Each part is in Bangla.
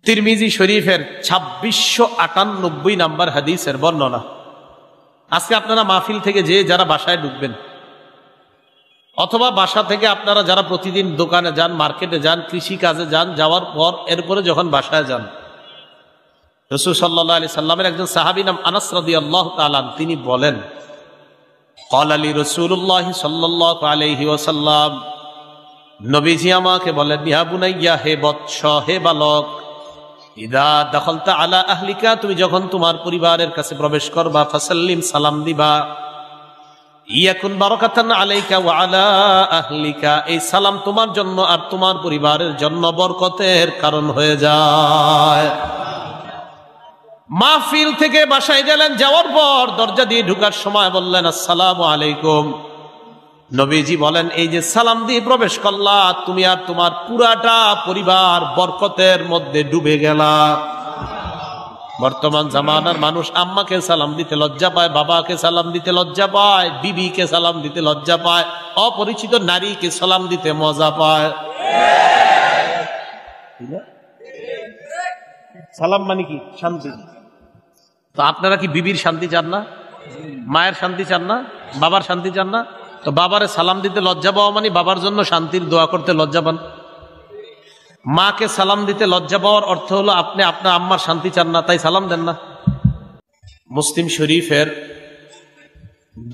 তিরমিজি শরীফের 2698 নম্বর হাদিসের বর্ণনা। আজকে আপনারা মাহফিল থেকে যে যারা বাসায় ঢুকবেন, অথবা বাসা থেকে আপনারা যারা প্রতিদিন দোকানে যান, মার্কেটে যান, কৃষি কাজে যান, যাওয়ার পর এরপরে যখন বাসায় যান, রাসূল সাল্লাল্লাহু আলাইহি সাল্লামের একজন সাহাবী নাম আনাস রাদিয়াল্লাহু তাআলা তিনি বলেন, ক্বাল আলী রাসূলুল্লাহ সাল্লাল্লাহু আলাইহি ওয়াসাল্লাম, নবীজি আমাকে বলেন, ইয়া বুনাইয়া, হে বৎস, হে বালক, ইদা দাখালতা আলা আহলিকা, তুমি যখন তোমার পরিবারের কাছে প্রবেশ করবা, ফাসাল্লিম, সালাম দিবা, ইয়াকুন বারাকাতান আলাইকা ওয়া আলা আহলিকা, এই সালাম তোমার জন্য আর তোমার পরিবারের জন্য বরকতের কারণ হয়ে যায়। মাহফিল থেকে বাসায় গেলেন, যাওয়ার পর দরজা দিয়ে ঢোকার সময় বললেন আসসালামু আলাইকুম। নবীজি বলেন, এই যে সালাম দিয়ে প্রবেশ করলা, তুমি আর তোমার পুরাটা পরিবার বরকতের মধ্যে ডুবে গেলা। বর্তমান জামানার মানুষ আম্মাকে সালাম দিতে লজ্জা পায়, বাবাকে সালাম দিতে লজ্জা পায়, বিবিকে সালাম দিতে লজ্জা পায়, অপরিচিত নারীকে সালাম দিতে মজা পায়। সালাম মানে কি? শান্তি। তো আপনারা কি বিবির শান্তি চান না? মায়ের শান্তি চান না? বাবার শান্তি চান না? তো বাবারে সালাম দিতে লজ্জা পাওয়া মানে বাবার জন্য শান্তির দোয়া করতে লজ্জা পান। মাকে সালাম দিতে লজ্জা পাওয়ার অর্থ হলো আপনি আপনার আম্মার শান্তি চান না, তাই সালাম দেন না। মুসলিম শরীফের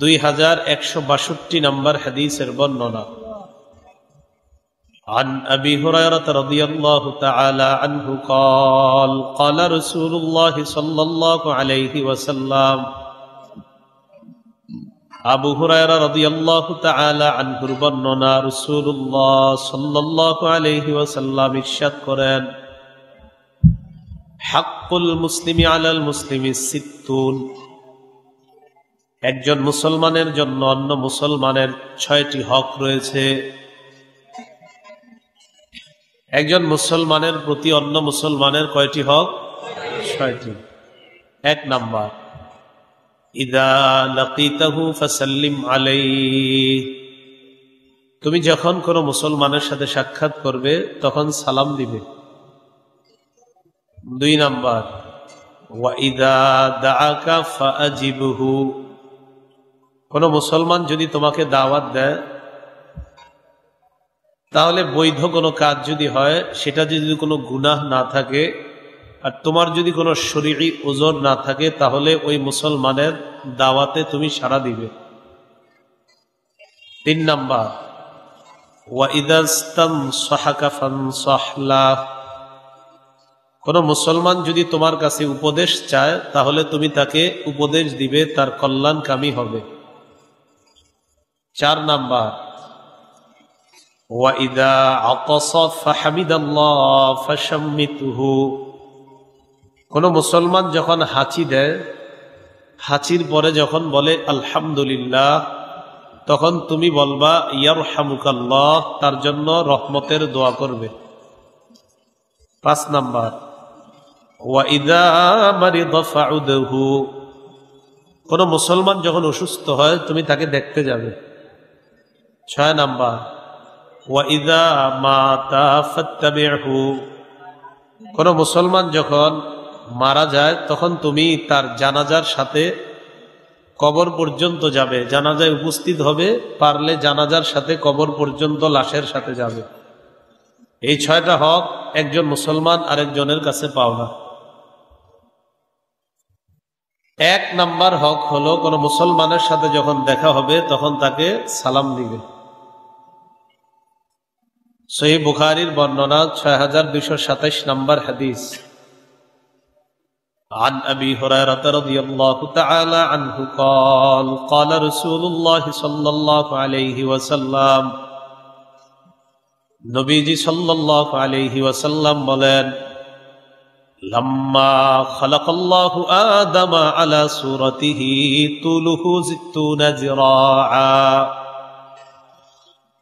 2162 নম্বর হাদিসের বর্ণনা। عن أبي هريرة رضي الله تعالى عنه قال قال رسول الله صلى الله عليه وسلم, আবু হুরায়রা রাদিয়াল্লাহু তাআলা আনহুর বর্ণনা, রাসূলুল্লাহ সাল্লাল্লাহু আলাইহি ওয়াসাল্লাম ইরশাদ করেন, হাক্কুল মুসলিমি আলাল মুসলিমি সিত্তুন, একজন মুসলমানের জন্য অন্য মুসলমানের 6টি হক রয়েছে। একজন মুসলমানের প্রতি অন্য মুসলমানের কয়টি হক? 6টি। 1 নাম্বার, ইদা লাকিতাহু ফাসাল্লিম আলাইহি, তুমি যখন কোনো মুসলমানের সাথে সাক্ষাৎ করবে তখন সালাম দিবে। 2 নাম্বার, ওয়া ইদা দাআকা ফাআজিবহু, কোনো মুসলমান যদি তোমাকে দাওয়াত দেয়, তাহলে বৈধ কোনো কাজ যদি হয়, সেটা যদি কোনো গুনাহ না থাকে, আর তোমার যদি কোনো শরঈ উযর না থাকে, তাহলে ওই মুসলমানের দাওয়াতে তুমি সাড়া দিবে। 3 নাম্বার, ওয়া ইদাস্তানসাহাকা ফানসাহ লাহ, কোন মুসলমান যদি তোমার কাছে উপদেশ চায়, তাহলে তুমি তাকে উপদেশ দিবে, তার কল্যাণকামী হবে। 4 নাম্বার, ওয়া ইদা আতাসা ফাহামিদাল্লাহ ফাশাম্মিতুহু, কোন মুসলমান যখন হাঁচি দেয়, হাঁচির পরে যখন বলে আলহামদুলিল্লাহ, তখন তুমি বলবা ইয়ারহামুকাল্লাহ, তার জন্য রহমতের দোয়া করবে। 5 নাম্বার, ওয়া ইযা মারিদা ফাউদহু, কোন মুসলমান যখন অসুস্থ হয় তুমি তাকে দেখতে যাবে। 6 নাম্বার, ওয়া ইযা মাতা ফাত্তাবিহু, কোন মুসলমান যখন মারা যায় তখন তুমি তার জানাজার সাথে কবর পর্যন্ত যাবে, জানাজায় উপস্থিত হবে, পারলে জানাজার সাথে কবর পর্যন্ত লাশের সাথে যাবে। এই 6টা হক একজন মুসলমান আরেকজনের কাছে পাও না। 1 নাম্বার হক হলো কোন মুসলমানের সাথে যখন দেখা হবে তখন তাকে সালাম দিবে। সহিহ বুখারীর বর্ণনা 6227 নম্বর হাদিস। عن أبي هريرة رضي الله تعالى عنه قال قال رسول الله صلى الله عليه وسلم, নবীজি সাল্লাল্লাহু আলাইহি ওয়াসাল্লাম বলেন, লাম্মা খালাকাল্লাহু আদামা আলা সূরাতিহি তুলুহু 60 জিরাআ,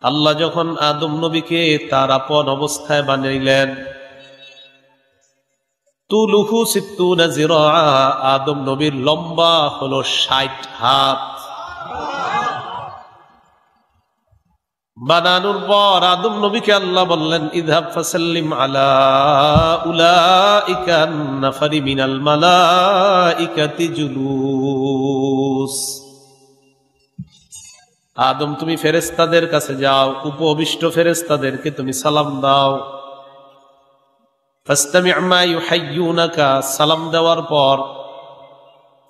আল্লাহ যখন আদম নবীকে তার আপন অবস্থায় বানাইলেন, তুলুহু 60 জিরাআ, আদম নবীর লম্বা হলো 60 হাত। বানানোর পর আদম নবীকে আল্লাহ বললেন ইযহাব ফাসাল্লিম আলা উলাইকা নাফারি মিনাল মালাইকাতি জুলুস। আদম তুমি ফেরেশতাদের কাছে যাও, উপবিষ্ট ফেরেশতাদেরকে তুমি সালাম দাও। ফাসতামি' মা ইউহাইয়ুনাকা, সালাম দেওয়ার পর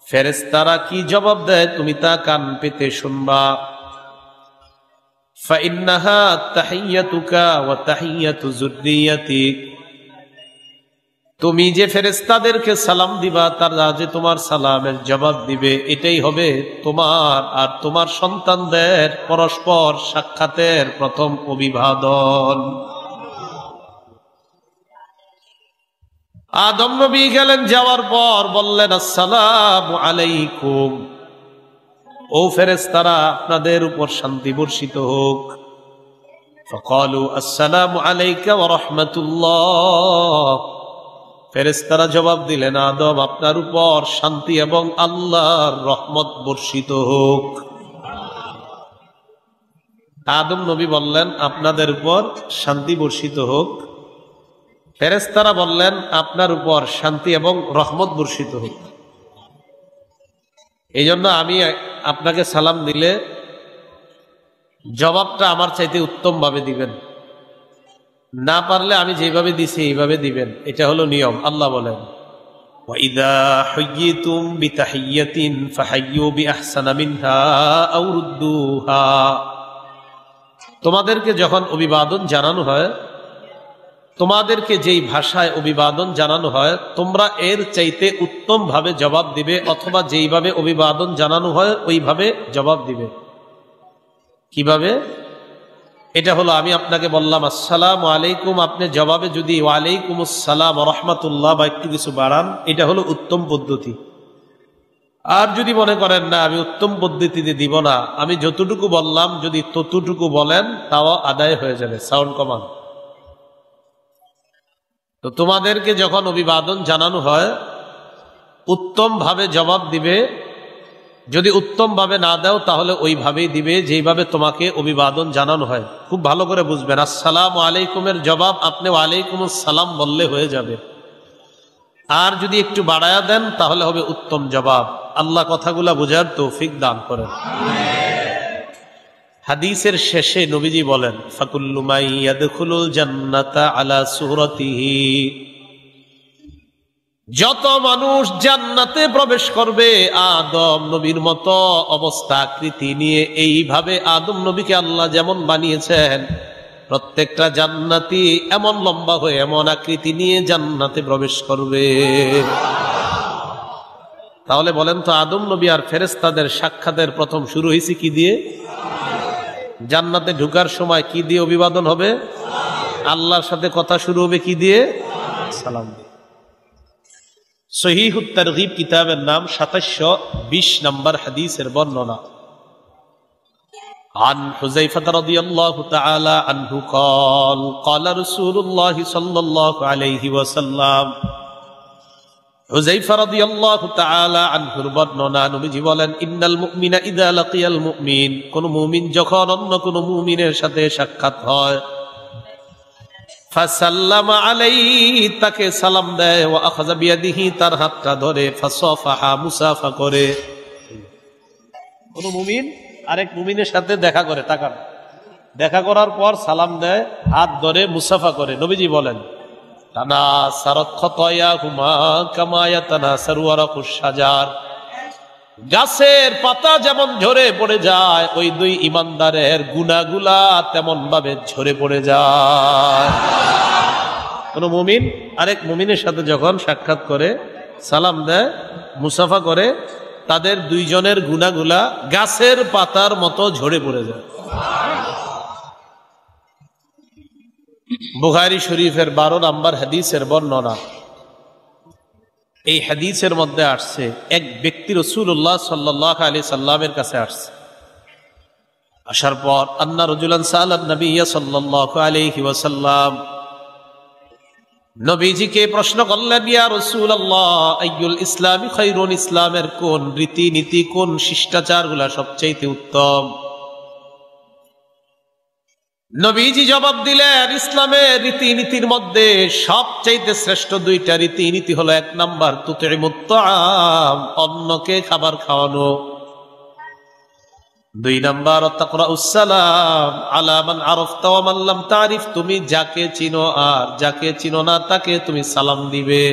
ফেরেশতারা কি জবাব দেয় তুমি তা কান পেতে শুনবা। فإنها تحيتك وتحية ذريتك, তুমি যে ফেরেশতাদেরকে সালাম দিবা তারা যে তোমার সালামের জবাব দিবে, এটাই হবে তোমার আর তোমার সন্তানদের পরস্পর সাক্ষাতের প্রথম অভিবাদন। আদম নবী গেলেন, যাওয়ার পর বললেন আসসালামু আলাইকুম, ও ফেরেশতারা আপনাদের উপর শান্তি বর্ষিত হোক। ফাকালু আসসালামু আলাইকা ওয়া রাহমাতুল্লাহ, ফেরেশতারা জবাব দিলেন আদম আপনার উপর শান্তি এবং আল্লাহর রহমত বর্ষিত হোক। আদম নবী বললেন আপনাদের উপর শান্তি বর্ষিত হোক, ফেরেশতারা বললেন আপনার উপর শান্তি এবং রহমত বর্ষিত হোক। এই জন্য আমি আপনাকে সালাম দিলে জবাবটা আমার চাইতে উত্তম ভাবে দিবেন, না পারলে আমি যেভাবে দিছি এইভাবে দিবেন, এটা হলো নিয়ম। আল্লাহ বলেন ওয়াইদা হুয়্যিতুম বিতাহিয়্যাতিন ফাহাইয়্যু বিআহসানা মিনহা আও রুদ্দুহা, তোমাদেরকে যখন অভিবাদন জানানো হয়, তোমাদেরকে যেই ভাষায় অভিবাদন জানানো হয় তোমরা এর চাইতে উত্তম ভাবে জবাব দিবে, অথবা যেইভাবে অভিবাদন জানানো হয় ওইভাবে জবাব দিবে। কিভাবে? এটা হলো আমি আপনাকে বললাম আসসালামু আলাইকুম, আপনি জবাবে যদি ওয়ালাইকুম আসসালাম ওয়া রাহমাতুল্লাহ বা একটু কিছু বাড়ান, এটা হলো উত্তম পদ্ধতি। আর যদি মনে করেন না আমি উত্তম পদ্ধতিতে দিব না, আমি যতটুকু বললাম যদি ততটুকু বলেন তাও আদায় হয়ে যাবে, সাউন্ড কমান। তো তোমাদেরকে যখন অভিবাদন জানানো হয় উত্তম ভাবে জবাব দিবে, যদি উত্তম ভাবে না দাও তাহলে ওইভাবেই দিবে যেইভাবে তোমাকে অভিবাদন জানানো হয়। খুব ভালো করে বুঝবেন, আসসালামু আলাইকুমের জবাব আপনি ওয়ালাইকুম আসসালাম বললে হয়ে যাবে, আর যদি একটু বাড়ায়া দেন তাহলে হবে উত্তম জবাব। আল্লাহ কথাগুলা বোঝার তৌফিক দান করেন। হাদিসের শেষে নবীজি বলেন ফাকুল্লু মান ইয়াদখুলুল জান্নাতা আলা সুরাতিহি, যত মানুষ জান্নাতে প্রবেশ করবে আদম নবীর মতো অবস্থা আকৃতি নিয়ে, এইভাবে আদম নবীকে আল্লাহ যেমন বানিয়েছেন প্রত্যেকটা জান্নাতি এমন লম্বা হয়ে এমন আকৃতি নিয়ে জান্নাতে প্রবেশ করবে। তাহলে বলেন তো আদম নবী আর ফেরেশতাদের সাক্ষাতের প্রথম শুরু হয়েছে কি দিয়ে? জান্নাতে ঢুকার সময় কি দিয়ে অভিবাদন হবে? আল্লাহর সাথে কথা শুরু হবে কি দিয়ে? সালাম দিয়ে। সহিহুত তারগীব কিতাবের নাম 2720 নম্বর হাদিসের বর্ণনা। عن حذيفة رضي الله تعالى عنه قال قال رسول الله صلى الله عليه وسلم, হুযায়ফা রাদিয়াল্লাহু তাআলা আনহুর বর্ণনা, নবীজি বলেন ইন্নাল মুমিনা ইযা লাকিয়াল মুমিন, কোন মুমিন যখন অন্য কোন মুমিনের সাথে সাক্ষাৎ হয়, ফাসাল্লামা আলাইহি, তাকে সালাম দেয়, ওয়া আখাযা বিয়াদিহি, তার হাতটা ধরে, ফাসাফাহা, মুসাফা করে। কোন মুমিন আরেক মুমিনের সাথে দেখা করে, তাকান, দেখা করার পর সালাম দেয়, হাত ধরে, মুসাফা করে। নবীজি বলেন তানাসারাত খাতায়াহুমা কামা ইয়াতানাসারু ওয়ারাকুশ শাজার, গাছের পাতা যেমন ঝরে পড়ে যায় ওই দুই ইমানদারের গুনাহগুলা তেমন ভাবে ঝরে পড়ে যায়। কোন মুমিন আরেক মুমিনের সাথে যখন সাক্ষাৎ করে, সালাম দেয়, মুসাফা করে, তাদের দুইজনের গুনাহগুলা গাছের পাতার মতো ঝরে পড়ে যায়। বুখারী শরীফের 12 নম্বর হাদিসের বর্ণনা। এই হাদিসের মধ্যে আসছে এক ব্যক্তি রাসূলুল্লাহ সাল্লাল্লাহু আলাইহি সাল্লামের কাছে আসছে, আসার পর আন্না রাজুলান সাআলান নবী সাল্লাল্লাহু আলাইহি ওয়াসাল্লাম, নবীজিকে প্রশ্ন করলেন, ইয়া রাসূলুল্লাহ আইয়ুল ইসলামি খায়রুন, ইসলামের কোন রীতিনীতি কোন শিষ্টাচারগুলা সবচেয়ে উত্তম? নবীজি জবাব দিলেন, ইসলামের রীতিনীতির মধ্যে সবচাইতে শ্রেষ্ঠ দুইটা রীতিনীতি হলো, এক নাম্বার তুতিমুত তাআম, অন্যকে খাবার খাওয়ানো, দুই নাম্বার তাকরাউস সালাম আলা মান আরাফতা ওয়া মান লাম তারিফ, তুমি যাকে চিনো আর যাকে চিনো না তাকে তুমি সালাম দিবে।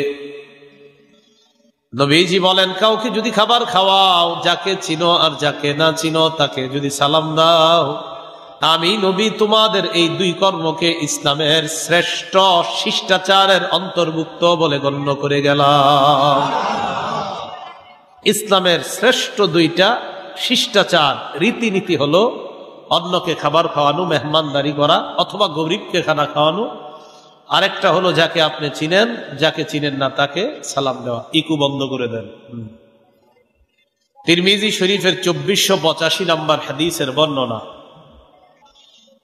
নবীজি বলেন, কাউকে যদি খাবার খাওয়াও, যাকে চিনো আর যাকে না চিনো তাকে যদি সালাম দাও, আমি নবী তোমাদের এই দুই কর্মকে ইসলামের শ্রেষ্ঠ শিষ্টাচারের অন্তর্ভুক্ত বলে গণ্য করে গেলাম। ইসলামের শ্রেষ্ঠ দুইটা শিষ্টাচার রীতিনীতি হলো অন্যকে খাবার খাওয়ানো, মেহমানদারি করা, অথবা গরিবকে খানা খাওয়ানো। আরেকটা হলো যাকে আপনি চিনেন, যাকে চিনেন না তাকে সালাম দেওয়া। ইকু বন্ধ করে দেন। তিরমিজি শরীফের 2485 নম্বর হাদিসের বর্ণনা।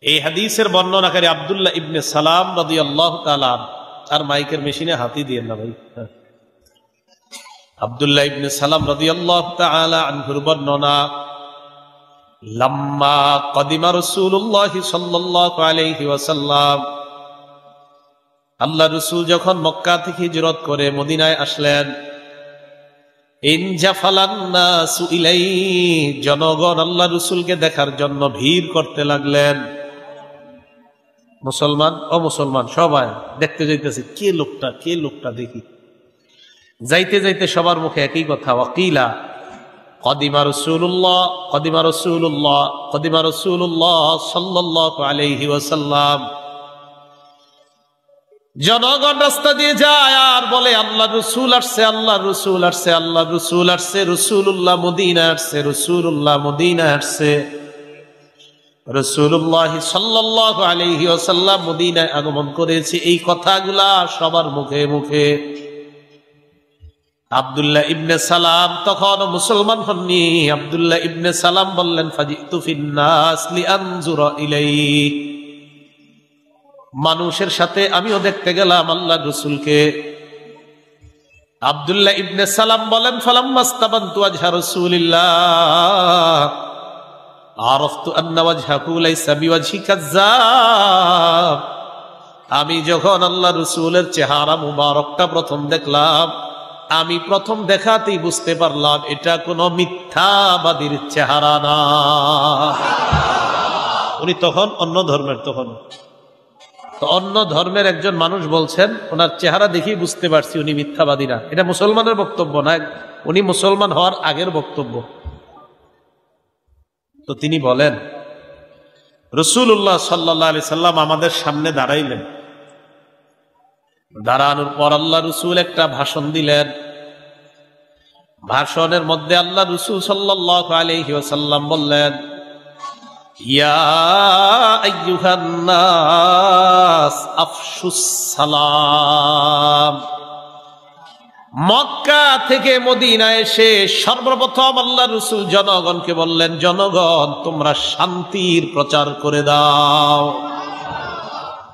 এই হাদিসের বর্ণনাকারী আব্দুল্লাহ ইবনে সালাম রাদিয়াল্লাহু তাআলা, আর মাইকের মেশিনে হাতি দিয়েন না ভাই। আব্দুল্লাহ ইবনে সালাম রাদিয়াল্লাহু তাআলা আনহুর বর্ণনা, লাম্মা কদিমা রাসূলুল্লাহ সাল্লাল্লাহু আলাইহি ওয়াসাল্লাম, আল্লাহ রাসূল যখন মক্কা থেকে হিজরত করে মদিনায় আসলেন, ইনজাফালান নাসু ইলাইহি, জনগণ আল্লাহ রাসূলকে দেখার জন্য ভিড় করতে লাগলেন। মুসলমান অমুসলমান সবাই দেখতে যাইতেছে, কে লোকটা, কে লোকটা দেখি। যাইতে যাইতে সবার মুখে একই কথা, ওয়াকিলা কদিমা রাসূলুল্লাহ, কদিমা রাসূলুল্লাহ, কদিমা রাসূলুল্লাহ সাল্লাল্লাহু আলাইহি ওয়াসাল্লাম। জনগণ রাস্তা দিয়ে যায় আর বলে, আল্লাহ রসুল আসছে, আল্লাহ রসুল আসছে, আল্লাহ রসুল আসছে, রসুল্লাহ মদিনা আসছে, রসুল্লাহ মদিনা আসছে। রাসূলুল্লাহ সাল্লাল্লাহু আলাইহি ওয়াসাল্লাম মদিনায় আগমন করেছে, এই কথাগুলা সবার মুখে মুখে। আব্দুল্লাহ ইবনে সালাম তখন মুসলমান হননি। আব্দুল্লাহ ইবনে সালাম বললেন, ফাজিতু ফিন্নাস লিআনজুরা ইলাইহি, মানুষের সাথে আমিও দেখতে গেলাম আল্লাহ রাসূলকে। আব্দুল্লাহ ইবনে সালাম বলেন, ফালাম্মাস্তাবানতু ওয়াজহা রাসূলিল্লাহ আরাফতু আন্না ওয়াজহাহু লাইসা বিওয়াজহি কাযযাব, আমি যখন আল্লাহ রাসূলের চেহারা মুবারকটা প্রথম দেখলাম, আমি প্রথম দেখাতেই বুঝতে পারলাম এটা কোনো মিথ্যাবাদীর চেহারা না। উনি তখন অন্য ধর্মের, তখন তো অন্য ধর্মের একজন মানুষ বলছেন, ওনার চেহারা দেখেই বুঝতে পারছি উনি মিথ্যাবাদী না। এটা মুসলমানের বক্তব্য না, উনি মুসলমান হওয়ার আগের বক্তব্য। তো তিনি বলেন, রাসূলুল্লাহ সাল্লাল্লাহু আলাইহি সাল্লাম আমাদের সামনে দাঁড়াইলেন। দাঁড়ানোর পর আল্লাহ রাসূল একটা ভাষণ দিলেন। ভাষণের মধ্যে আল্লাহ রাসূল সাল্লাল্লাহু আলাইহি ওয়াসাল্লাম বললেন, ইয়া আইয়ুহান নাস আফশুস সালাম। মক্কা থেকে মদিনায় এসে সর্বপ্রথম আল্লাহ রাসূল জনগণকে বললেন, জনগণ তোমরা শান্তির প্রচার করে দাও।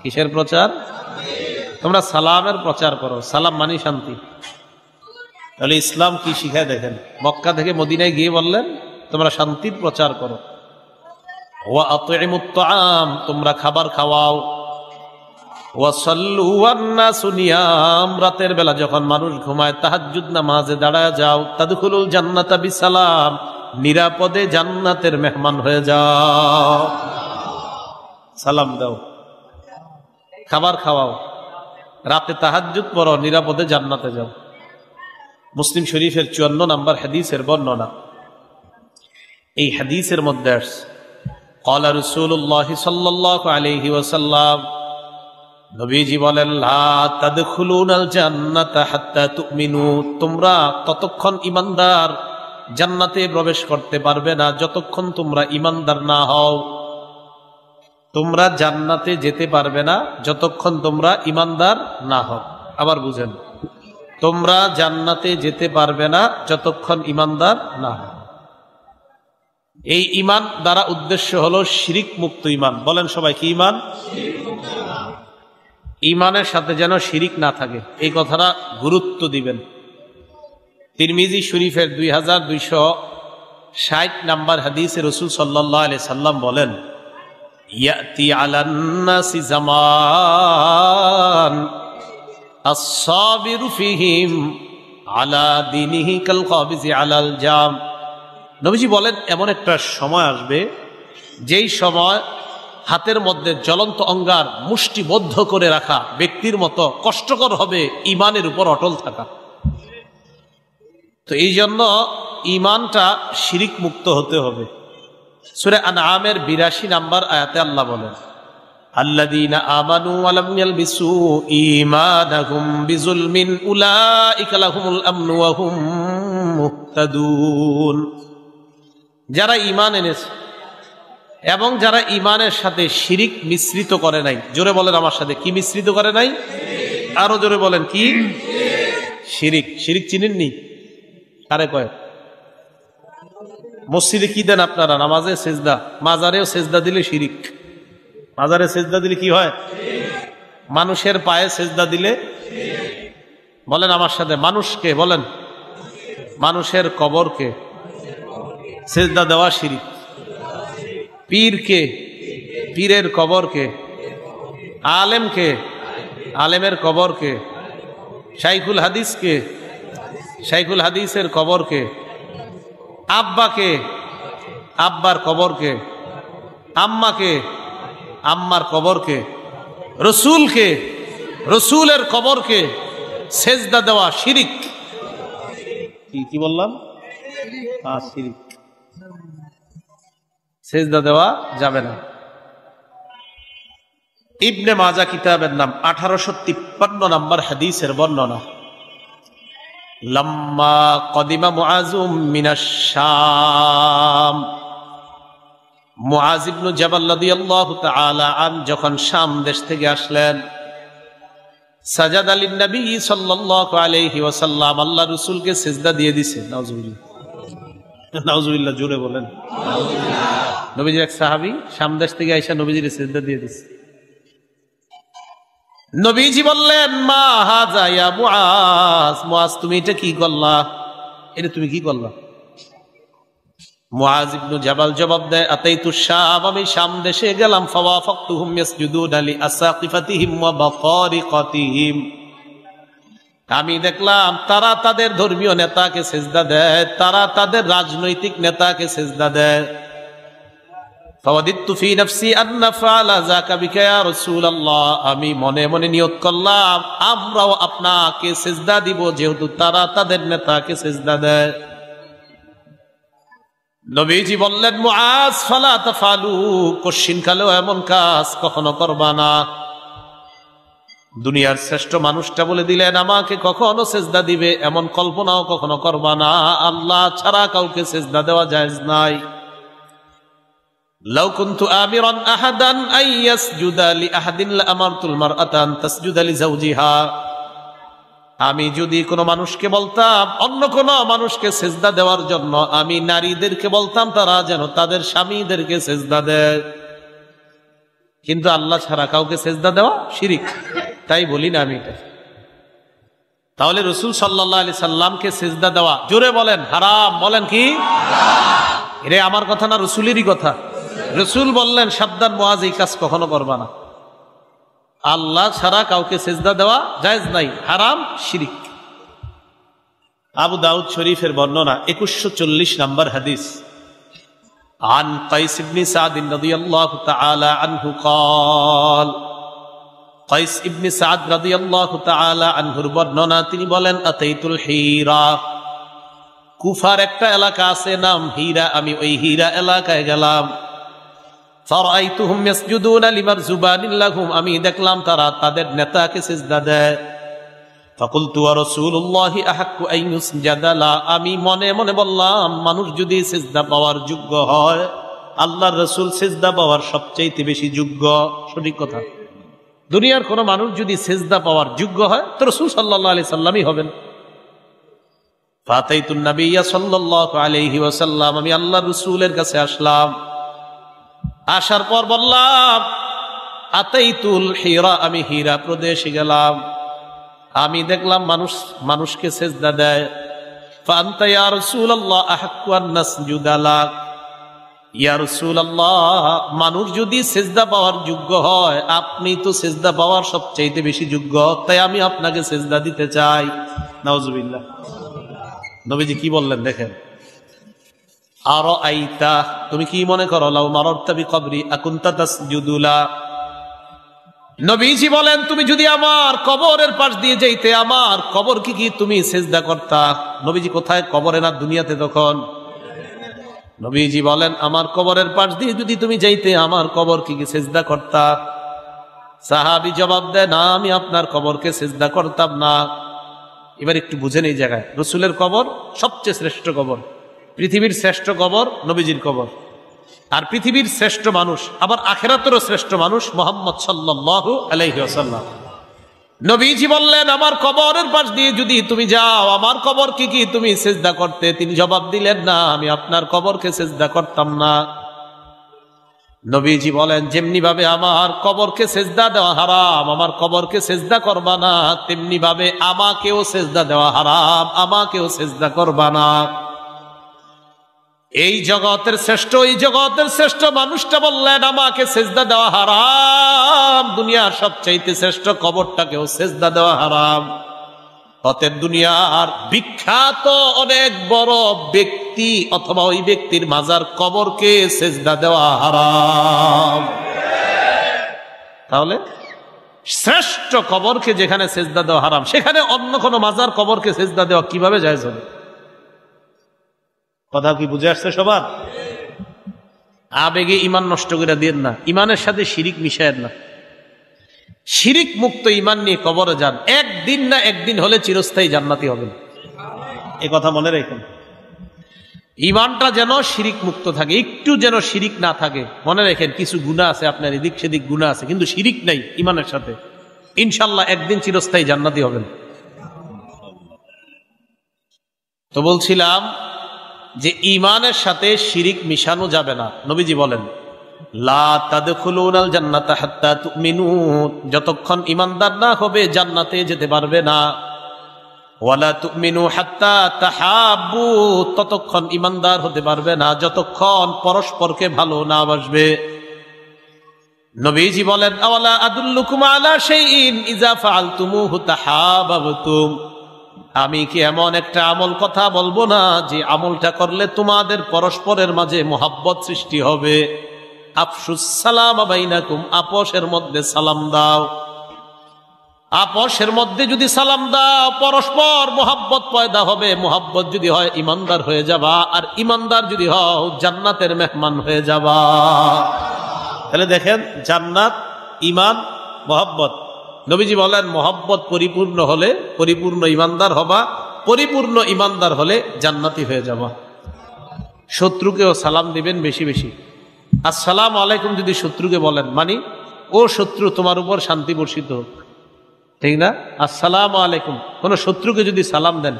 কিসের প্রচার? তোমরা সালামের প্রচার করো। সালাম মানে শান্তি। তাহলে ইসলাম কি শিখায় দেখেন, মক্কা থেকে মদিনায় গিয়ে বললেন তোমরা শান্তির প্রচার করো। ওয়া আতইমুত তাআম, তোমরা খাবার খাওয়াও। ওয়া সাল্লু ওয়ান নাসু নিয়াম, রাতের বেলা যখন মানুষ ঘুমায় তাহাজ্জুদ নামাজে দাঁড়ায় যাও। তাদখুলুল জান্নাতা বিসালাম, নিরাপদে জান্নাতের মেহমান হয়ে যাও। সালাম দাও, খাবার খাওয়াও, রাতে তাহাজ্জুদ পড়ো, নিরাপদে জান্নাতে যাও। মুসলিম শরীফের 54 নম্বর হাদিসের বর্ণনা। এই হাদিসের মধ্যে আসছে, ক্বালা রাসূলুল্লাহ সাল্লাল্লাহু আলাইহি ওয়াসাল্লাম, নবীজি বলেন, লা তাদখুলুনাল জান্নাতা হাত্তা তুমিনু, তোমরা ততক্ষণ ঈমানদার জান্নাতে প্রবেশ করতে পারবে না যতক্ষণ তোমরা ঈমানদার না হও। তোমরা জান্নাতে যেতে পারবে না যতক্ষণ তোমরা ঈমানদার না হও। আবার বুঝেন, তোমরা জান্নাতে যেতে পারবে না যতক্ষণ ঈমানদার না হও। এই ঈমান দ্বারা উদ্দেশ্য হলো শিরিক মুক্ত ঈমান। বলেন সবাই, কি ঈমান? ঈমানের সাথে যেন শিরিক না থাকে, এই কথাটা গুরুত্ব দিবেন। তিরমিজি শরীফের 2260 নম্বর হাদিসে রাসূল সাল্লাল্লাহু আলাইহি সাল্লাম বলেন, ইয়াতি আলান নাসি জামান আস-সাবিরু ফীহিম আলা দীনিহি কাল কাবিজি আলাল জাম। নবীজি বলেন এমন একটা সময় আসবে যেই সময় হাতের মধ্যে জ্বলন্ত অঙ্গার মুষ্টিবদ্ধ করে রাখা ব্যক্তির মতো কষ্টকর হবে ঈমানের উপর অটল থাকা। তো এই জন্য ঈমানটা শিরিক মুক্ত হতে হবে। সূরা আনআমের ৮২ নম্বর আয়াতে আল্লাহ বলেন, আল্লাযীনা আমানু ওয়া লাম ইয়ালবিসু ঈমানাহুম বিযুলমিন উলাইকা লাহুমুল আমনু ওয়া হুম মুহতাদুন। যারা ঈমান এনেছে এবং যারা ঈমানের সাথে শিরিক মিশ্রিত করে নাই, জোরে বলেন আমার সাথে, কি মিশ্রিত করে নাই? আরো জোরে বলেন, কি? শিরিক। শিরিক চিনেননি? কারে কয়? মসজিদে কি দেন আপনারা? নামাজে সেজদা। মাজারেও সেজদা দিলে শিরিক। মাজারে সেজদা দিলে কি হয়? মানুষের পায়ে সেজদা দিলে, বলেন আমার সাথে, মানুষকে বলেন, মানুষের কবরকে সেজদা দেওয়া শিরিক। পীরকে, পীরের কবরকে, আলেমকে, আলেমের কবরকে, শাইখুল হাদিসকে, শাইখুল হাদিসের কবরকে, আব্বাকে, আব্বার কবরকে, আম্মাকে, আম্মার কবরকে, রসুলকে, রসুলের কবরকে সেজদা দেওয়া শিরিক। কি বললাম? শিরিক। সেজদা দেওয়া যাবে না। ইবনে মাজা কিতাবের নাম, 1853 নম্বর হাদিসের বর্ণনা। লাম্মা কদিমা মুআযুম মিনাশ শাম, মুআয ইবনে জাবাল রাদিয়াল্লাহু তাআলা আন যখন শাম দেশ থেকে আসলেন, সাজাদা লিন নবী সাল্লাল্লাহু আলাইহি ওয়াসাল্লাম, আল্লাহ রাসূলকে সিজদা দিয়ে দিয়েছে। নাউজুবিল্লাহ, নাউজুবিল্লাহ, জোরে বলেন নাউজুবিল্লাহ। নবীজির এক সাহাবী শাম দেশ থেকে আইসা নবীজির সিজদা দিয়ে দিয়েছে। নবীজি বললেন, মা হাযা ইয়া মুআয, মুআয তুমি এটা কি করলা? এটা তুমি কি করলা? মুআয ইবনে জাবাল জবাব দেয়, আতাইতু শাম, আমি শাম দেশে গেলাম, ফাওয়াফাকতুহুম ইয়াসজুদুনা লি আসাকিফাতিহিম ওয়া বাকারিকাতিহিম, আমি দেখলাম তারা তাদের ধর্মীয় নেতাকে সেজদা দেয়, তারা তাদের রাজনৈতিক নেতাকে সেজদা দেয়। ফাওয়াদিতু ফি নাফসি আন নাফআলা যাকা বিকা ইয়া রাসূলুল্লাহ, আমি মনে মনে নিয়ত করলাম আমরাও আপনাকে সেজদা দিব, যেহেতু তারা তাদের নেতাকে সেজদা দেয়। নবীজি বললেন, মুআয ফালা তাফালু, কশিনকালেও এমন কাজ কখনো করবা না। দুনিয়ার শ্রেষ্ঠ মানুষটা বলে দিলেন, আমাকে কখনো সেজদা দিবে এমন কল্পনাও কখনো করবা না। আল্লাহ ছাড়া কাউকে সেজদা দেওয়া জায়েজ নাই। লাউ কুনতু আমিরান আহাদান আন ইয়াসজুদা লি আহাদিন লা আমারতুল মারআতা আন তাসজুদা লি যাওজিহা, আমি যদি কোনো মানুষকে বলতাম অন্য কোনো মানুষকে সেজদা দেওয়ার জন্য, আমি নারীদেরকে বলতাম তারা যেন তাদের স্বামীদেরকে সেজদা দেয়। কিন্তু আল্লাহ ছাড়া কাউকে সেজদা দেওয়া শিরিক, তাই বলি না আমি এটা। তাহলে রাসূল সাল্লাল্লাহু আলাইহি সাল্লামকে সেজদা দেওয়া, জোরে বলেন হারাম। বলেন কি? এটা আমার কথা না, রাসূলেরই কথা। রাসূল বললেন, সাবধান মুআয, এই কাজ কখনো করবা না। আল্লাহ ছাড়া কাউকে সেজদা দেওয়া জায়েজ নাই, হারাম, শিরিক। আবু দাউদ শরীফের বর্ণনা, 2140 নম্বর হাদিস। عن قيس بن سعد رضي الله تعالى عنه قال, قيس بن سعد رضي الله تعالى عنه বর্ণনা, তিনি বলেন, আতাইতুল হিরা, কুফার একটা এলাকা আছে নাম হীরা, আমি ওই হীরা এলাকায় গেলাম। ফারাআইতুহুম ইয়াসজুদুনা লিমারজুবানিন লাহুম, আমি দেখলাম তারা তাদের নেতাকে সিজদা দেয়। ফাকুলতু ওয়া রাসূলুল্লাহি আহাক্কু আন ইউসজাদা লা, আমি মনে মনে বললাম, মানুষ যদি সিজদা পাওয়ার যোগ্য হয়, আল্লাহর রাসূল সিজদা পাওয়ার সবচেয়ে বেশি যোগ্য। সঠিক কথা। দুনিয়ার কোন মানুষ যদি সিজদা পাওয়ার যোগ্য হয় তো রাসূল সাল্লাল্লাহু আলাইহি সাল্লামই হবেন। ফাতাইতুন নাবিয়্যা সাল্লাল্লাহু আলাইহি ওয়াসাল্লাম, আমি আল্লাহর রাসূলের কাছে আসলাম। আসার পর বললাম, আতাইতুল হিরা, আমি হীরা প্রদেশে গেলাম, আমি দেখলাম মানুষ মানুষকে সেজদা দেয়। ফাআনতা ইয়া রাসূলুল্লাহ আহাক্কু আন নাসজুদা লাক, ইয়া রাসূলুল্লাহ, মানুষ যদি সিজদা পাওয়ার যোগ্য হয়, আপনি তো সিজদা পাওয়ার সবচাইতে বেশি যোগ্য, তাই আমি আপনাকে সিজদা দিতে চাই। নাউজুবিল্লাহ। নবীজি কি বললেন দেখেন, আরো আইতা, তুমি কি মনে করো, লাউ মারারতা বিকবরি আকুনতা তাসজুদু লা, নবীজি বলেন তুমি যদি আমার কবরের পাশ দিয়ে যাইতে, আমার কবর কি তুমি সিজদা করতা? নবীজি কোথায়? কবরে না, দুনিয়াতে তখন। নবীজি বলেন আমার কবরের পাশ দিয়ে যদি তুমি যাইতে, আমার কবর কি সিজদা করতা? সাহাবী জবাব দেয়, না, আমি আপনার কবরকে সিজদা করতাম না। এবার একটু বুঝেন এই জায়গায়, রসুলের কবর সবচেয়ে শ্রেষ্ঠ কবর, পৃথিবীর শ্রেষ্ঠ কবর নবীজির কবর। আর পৃথিবীর শ্রেষ্ঠ মানুষ, আবার আখিরাতেরও শ্রেষ্ঠ মানুষ মুহাম্মদ সাল্লাল্লাহু আলাইহি ওয়াসাল্লাম। নবীজি বললেন আমার কবরের পাশ দিয়ে যদি তুমি যাও, আমার কবর কি তুমি সিজদা করতে? তিনি জবাব দিলেন, না, আমি আপনার কবরকে সিজদা করতাম না। নবীজি বলেন যেমনি ভাবে আমার কবরকে সিজদা দেওয়া হারাম, আমার কবরকে সিজদা করবা না, তেমনি ভাবে আমাকেও সিজদা দেওয়া হারাম, আমাকেও সিজদা করবা না। এই জগতের শ্রেষ্ঠ মানুষটা বললেন আমাকে সিজদা দেওয়া হারাম, দুনিয়ার সবচাইতে শ্রেষ্ঠ কবরটাকেও সিজদা দেওয়া হারাম। অতএব দুনিয়ার বিখ্যাত অনেক বড় ব্যক্তি অথবা ওই ব্যক্তির মাজার কবরকে সিজদা দেওয়া হারাম। তাহলে শ্রেষ্ঠ কবরকে যেখানে সিজদা দেওয়া হারাম, সেখানে অন্য কোন মাজার কবরকে সিজদা দেওয়া কিভাবে জায়েজ হবে? কথা কি বুঝে আসছে সবার? আবেগে ইমান নষ্ট করে দিন না, ইমানের সাথে শিরিক মিশায়েন না। শিরিক মুক্ত ইমান নিয়ে কবরে যান, একদিন না একদিন হলে চিরস্থায়ী জান্নাতি হবেন। এই কথা মনে রাখুন। ইমানটা যেন শিরিক মুক্ত থাকে, একটু যেন শিরিক না থাকে। মনে রাখেন কিছু গুনাহ আছে আপনার, এদিক সেদিক গুনাহ আছে, কিন্তু শিরিক নাই ইমানের সাথে, ইনশাল্লাহ একদিন চিরস্থায়ী জান্নাতি হবেন। তো বলছিলাম যে ইমানের সাথে শিরিক মিশানো যাবে না। নবীজি বলেন লা তাদখুলুনাল জান্নাতা হাত্তা তুমিনু, যতক্ষণ ইমানদার না হবে জান্নাতে যেতে পারবে না। ওয়ালা তুমিনু হাত্তা তাহাব্বু, ততক্ষণ ইমানদার হতে পারবে না যতক্ষণ পরস্পরকে ভালো না বাসবে। নবীজি বলেন আওয়ালা আদুল্লুকুম আলা শাইইন ইযা ফাআলতুমুহু তাহাবাবতুম, আমি কি এমন একটা আমল কথা বলবো না যে আমলটা করলে তোমাদের পরস্পরের মাঝে মোহাব্বত সৃষ্টি হবে? আফশুস সালাম বাইনাকুম, আপোষের মধ্যে সালাম দাও। আপোষের মধ্যে যদি সালাম দাও, পরস্পর মোহাব্বত পয়দা হবে। মোহাব্বত যদি হয় ইমানদার হয়ে যাবা, আর ইমানদার যদি হও জান্নাতের মেহমান হয়ে যাবা। তাহলে দেখেন, জান্নাত, ইমান, মোহাব্বত। নবীজি বলেন মোহাব্বত পরিপূর্ণ হলে পরিপূর্ণ ইমানদার হবা, পরিপূর্ণ ইমানদার হলে জান্নাতি হয়ে যাবা। শত্রুকেও সালাম দিবেন বেশি বেশি। আসসালামু আলাইকুম যদি শত্রুকে বলেন, মানে ও শত্রু তোমার উপর শান্তি বর্ষিত হোক, ঠিক না? আসসালামু আলাইকুম। কোন শত্রুকে যদি সালাম দেন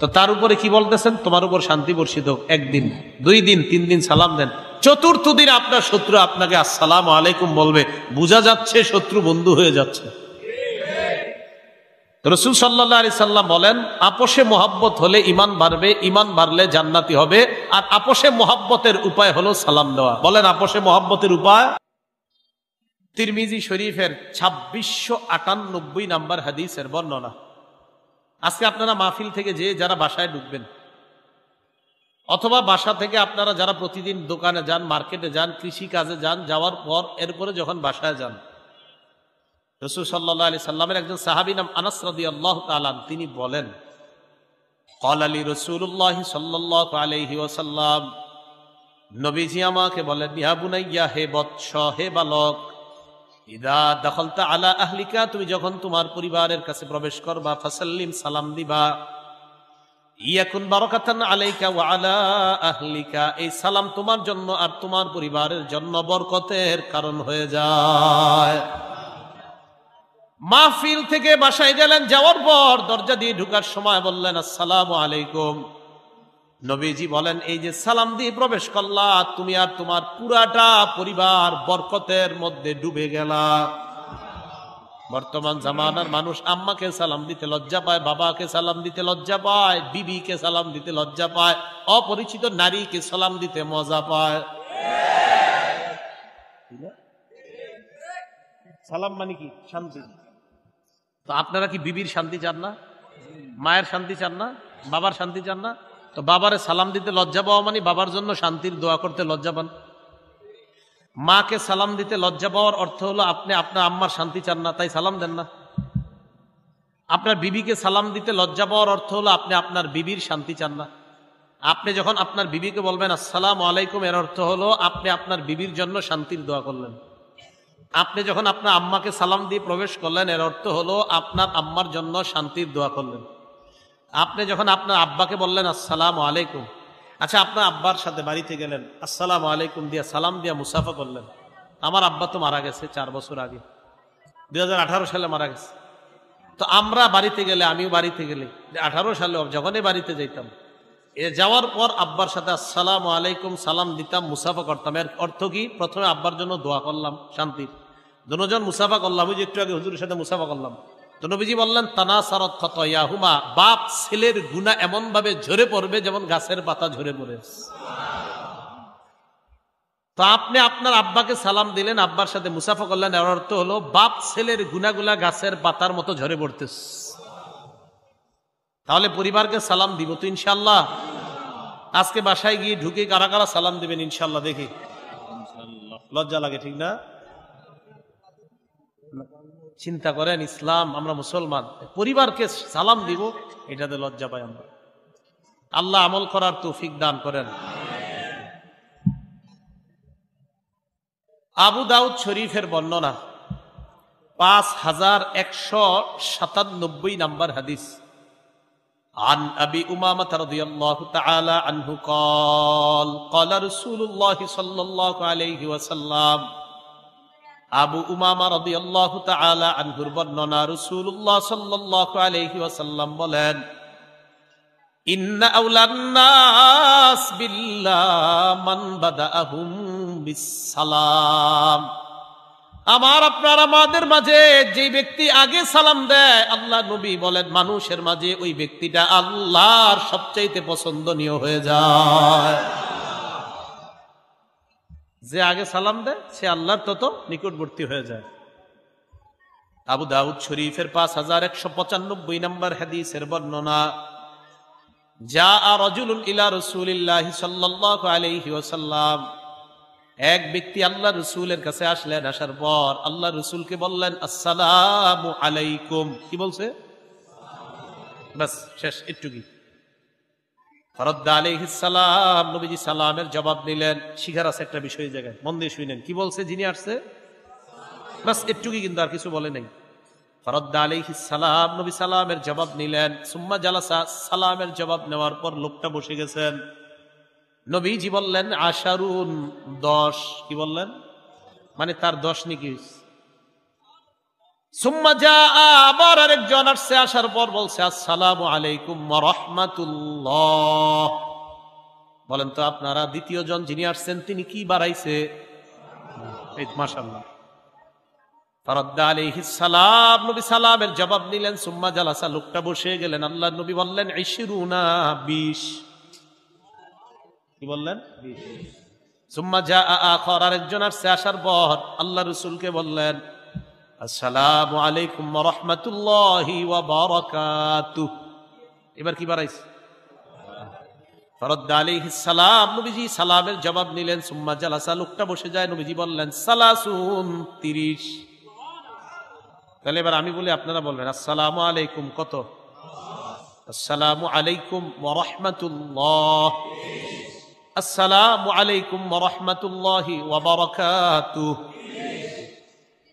তো তার উপরে কি বলতেছেন? তোমার উপর শান্তি বর্ষিত হোক। একদিন, 2 দিন, 3 দিন সালাম দেন, চতুর্থ দিন আপনার শত্রু আপনাকে আসসালামু আলাইকুম বলবে, বোঝা যাচ্ছে শত্রু বন্ধু হয়ে যাচ্ছে। রাসূল সাল্লাল্লাহু আলাইহি সাল্লাম বলেন আপোষে মোহাব্বত হলে ইমান বাড়বে, ইমান বাড়লে জান্নাতি হবে। আর আপোষে মোহাব্বতের উপায় হলো সালাম দেওয়া। বলেন আপোষে মোহাব্বতের উপায়? তিরমিজি শরীফের 2698 নাম্বার হাদিসের বর্ণনা। আজকে আপনারা মাহফিল থেকে যে যারা বাসায় ঢুকবেন, অথবা বাসা থেকে আপনারা যারা প্রতিদিন দোকানে যান, মার্কেটে যান, কৃষি কাজে যান, যাওয়ার পর এরপরে যখন বাসায় যান, রাসূল সাল্লাল্লাহু আলাইহি সাল্লামের একজন সাহাবী নাম আনাস রাদিয়াল্লাহু তাআলা, তিনি বলেন ক্বালা লি রাসূলুল্লাহ সাল্লাল্লাহু আলাইহি ওয়াসাল্লাম, নবীজি আমাকে বলেন ইয়া বুনাইয়া, হে বৎস, হে বালক, ইদা দাখালতা আলা আহলিকা, তুমি যখন তোমার পরিবারের কাছে প্রবেশ করবা, ফাসাল্লিম, সালাম দিবা, ইয়াকুন বারাকাতান আলাইকা ওয়া আলা আহলিকা, এই সালাম তোমার জন্য আর তোমার পরিবারের জন্য বরকতের কারণ হয়ে যায়। মাহফিল থেকে বাসায় গেলেন, যাওয়ার পর দরজা দিয়ে ঢোকার সময় বললেন আসসালামু আলাইকুম। নবীজি বলেন এই যে সালাম দিয়ে প্রবেশ করলা, তুমি আর তোমার পুরাটা পরিবার বরকতের মধ্যে ডুবে গেলা। বর্তমান জামানার মানুষ আম্মাকে সালাম দিতে লজ্জা পায়, বাবাকে সালাম দিতে লজ্জা পায়, বিবিকে সালাম দিতে লজ্জা পায়, অপরিচিত নারীকে সালাম দিতে মজা পায়। সালাম মানে কি? শান্তি। তো আপনারা কি বিবির শান্তি চান না? মায়ের শান্তি চান না? বাবার শান্তি চান না? তো বাবারে সালাম দিতে লজ্জা পাওয়া মানে বাবার জন্য শান্তির দোয়া করতে লজ্জা পান। মাকে সালাম দিতে লজ্জা পাওয়ার অর্থ হলো আপনি আপনার আম্মার শান্তি চান না, তাই সালাম দেন না। আপনার বিবিকে সালাম দিতে লজ্জা পাওয়ার অর্থ হলো আপনি আপনার বিবির শান্তি চান না। আপনি যখন আপনার বিবিকে বলবেন আসসালামু আলাইকুম, এর অর্থ হলো আপনি আপনার বিবির জন্য শান্তির দোয়া করলেন। আপনি যখন আপনার আম্মাকে সালাম দিয়ে প্রবেশ করলেন, এর অর্থ হলো আপনার আম্মার জন্য শান্তির দোয়া করলেন। আপনি যখন আপনার আব্বাকে বললেন আসসালামু আলাইকুম, আচ্ছা আপনার আব্বার সাথে বাড়িতে গেলেন, আসসালামু আলাইকুম দিয়া সালাম দিয়া মুসাফা করলেন। আমার আব্বা তো মারা গেছে 4 বছর আগে, 2018 সালে মারা গেছে। তো আমরা বাড়িতে গেলে, আমিও বাড়িতে গেলে 18 সালে যখনই বাড়িতে যাইতাম, যাওয়ার পর আব্বার সাথে আসসালামু আলাইকুম সালাম দিতাম, মুসাফা করতাম। এর অর্থ কি? প্রথমে আব্বার জন্য দোয়া করলাম শান্তির, দুজন মুসাফা করলাম। ওই যে একটু আগে হুজুরের সাথে মুসাফা করলাম, তো নবীজি বললেন তানাসারাত খাতায়াহুমা, বাপ ছেলের গুনাহ এমন ভাবে ঝরে পড়বে যেমন গাছের পাতা ঝরে পড়ে। তো আপনি আপনার আব্বাকে সালাম দিলেন, আব্বার সাথে মুসাফা করলেন, এর অর্থ হলো বাপ ছেলের গুনাহগুলা গাছের পাতার মতো ঝরে পড়তেছে। তাহলে পরিবারকে সালাম দিব তো ইনশাআল্লাহ। আজকে বাসায় গিয়ে ঢুকে কারা কারা সালাম দিবেন ইনশাআল্লাহ দেখি? লজ্জা লাগে, ঠিক না? চিন্তা করেন, ইসলাম, আমরা মুসলমান, পরিবারকে সালাম দিব, এটাতে লজ্জা পাই আমরা। আল্লাহ আমল করার তৌফিক দান করেন। আবু দাউদ শরীফের বর্ণনা 5197 নম্বর হাদিস। عن أبي أمامة رضي الله تعالى عنه قال قال رسول الله صلى الله عليه وسلم আবু উমামা রাদিয়াল্লাহু তাআলা আনহুর বর্ণনা, রাসূলুল্লাহ সাল্লাল্লাহু আলাইহি ওয়াসাল্লাম বলেন, ইন্না আওলান নাস বিল্লাহ মান বাদাআহুম বিসসালাম। আমার আপনার আমাদের মাঝে যে ব্যক্তি আগে সালাম দেয়, আল্লাহ নবী বলেন মানুষের মাঝে ওই ব্যক্তিটা আল্লাহর সবচাইতে পছন্দনীয় হয়ে যায়। যে আগে সালাম দেয় সে আল্লাহর তত নিকটবর্তী হয়ে যায়। আবু দাউদ শরীফের 5195 নম্বর হাদিসের বর্ণনা, জাআ রাজুলুন ইলা রাসূলিল্লাহি সাল্লাল্লাহু আলাইহি ওয়াসাল্লাম, এক ব্যক্তি আল্লাহ রাসূলের কাছে আসলেন। আসার পর আল্লাহ রাসূলকে বললেন আসসালামু আলাইকুম। কি বলছে? বাস শেষ, এটুকুই। ফারাদ্দা আলাইহিস সালাম, নবীজি সালামের জবাব দিলেন। শিখার আছে একটা বিষয় জায়গায়, মন দিয়ে শুনেন। কি বলছে যিনি আসছে? বাস এটুকুই, কিন্তু আর কিছু বলে নাই। ফারাদ্দা আলাইহিস সালাম, নবী সালামের জবাব নিলেন। সুম্মা জালাসা, সালামের জবাব নেওয়ার পর লোকটা বসে গেছেন। নবীজি বললেন আশারুন, 10। কি বললেন? মানে তার 10 নাকি। সুম্মা জাআ, আবার আরেকজন আসছে। আসার পর বলছে আসসালামু আলাইকুম ওয়া রাহমাতুল্লাহ। বলেন তো আপনারা দ্বিতীয় জন যিনি আসছেন তিনি কি বাড়াইছে? মাশাআল্লাহ। ফারাদ্দা আলাইহিস সালাম, নবী সালামের জবাব নিলেন। সুম্মা জালাসা, লোকটা বসে গেলেন। আল্লাহ নবী বললেন 20। কি বললেন? 20। সুম্মা জাআ আখার, আরেকজন আসছে। আসার পর আল্লাহ রাসূলকে বললেন আসসালামু আলাইকুম ওয়া রাহমাতুল্লাহি ওয়া বারাকাতুহু। এবার কি বাড়াইছে? ফারাদ্দা আলাইহিস সালাম, নবীজি সালামের জবাব নিলেন। সুম্মা জালাসা, লোকটা বসে যায়। নবীজি বললেন 30। তাহলে এবার আমি বলি, আপনারা বলবেন আসসালামু আলাইকুম কত? আসসালামু আলাইকুম ওয়া রাহমাতুল্লাহ, আসসালামু আলাইকুম ওয়া রাহমাতুল্লাহি ওয়া বারাকাতুহু।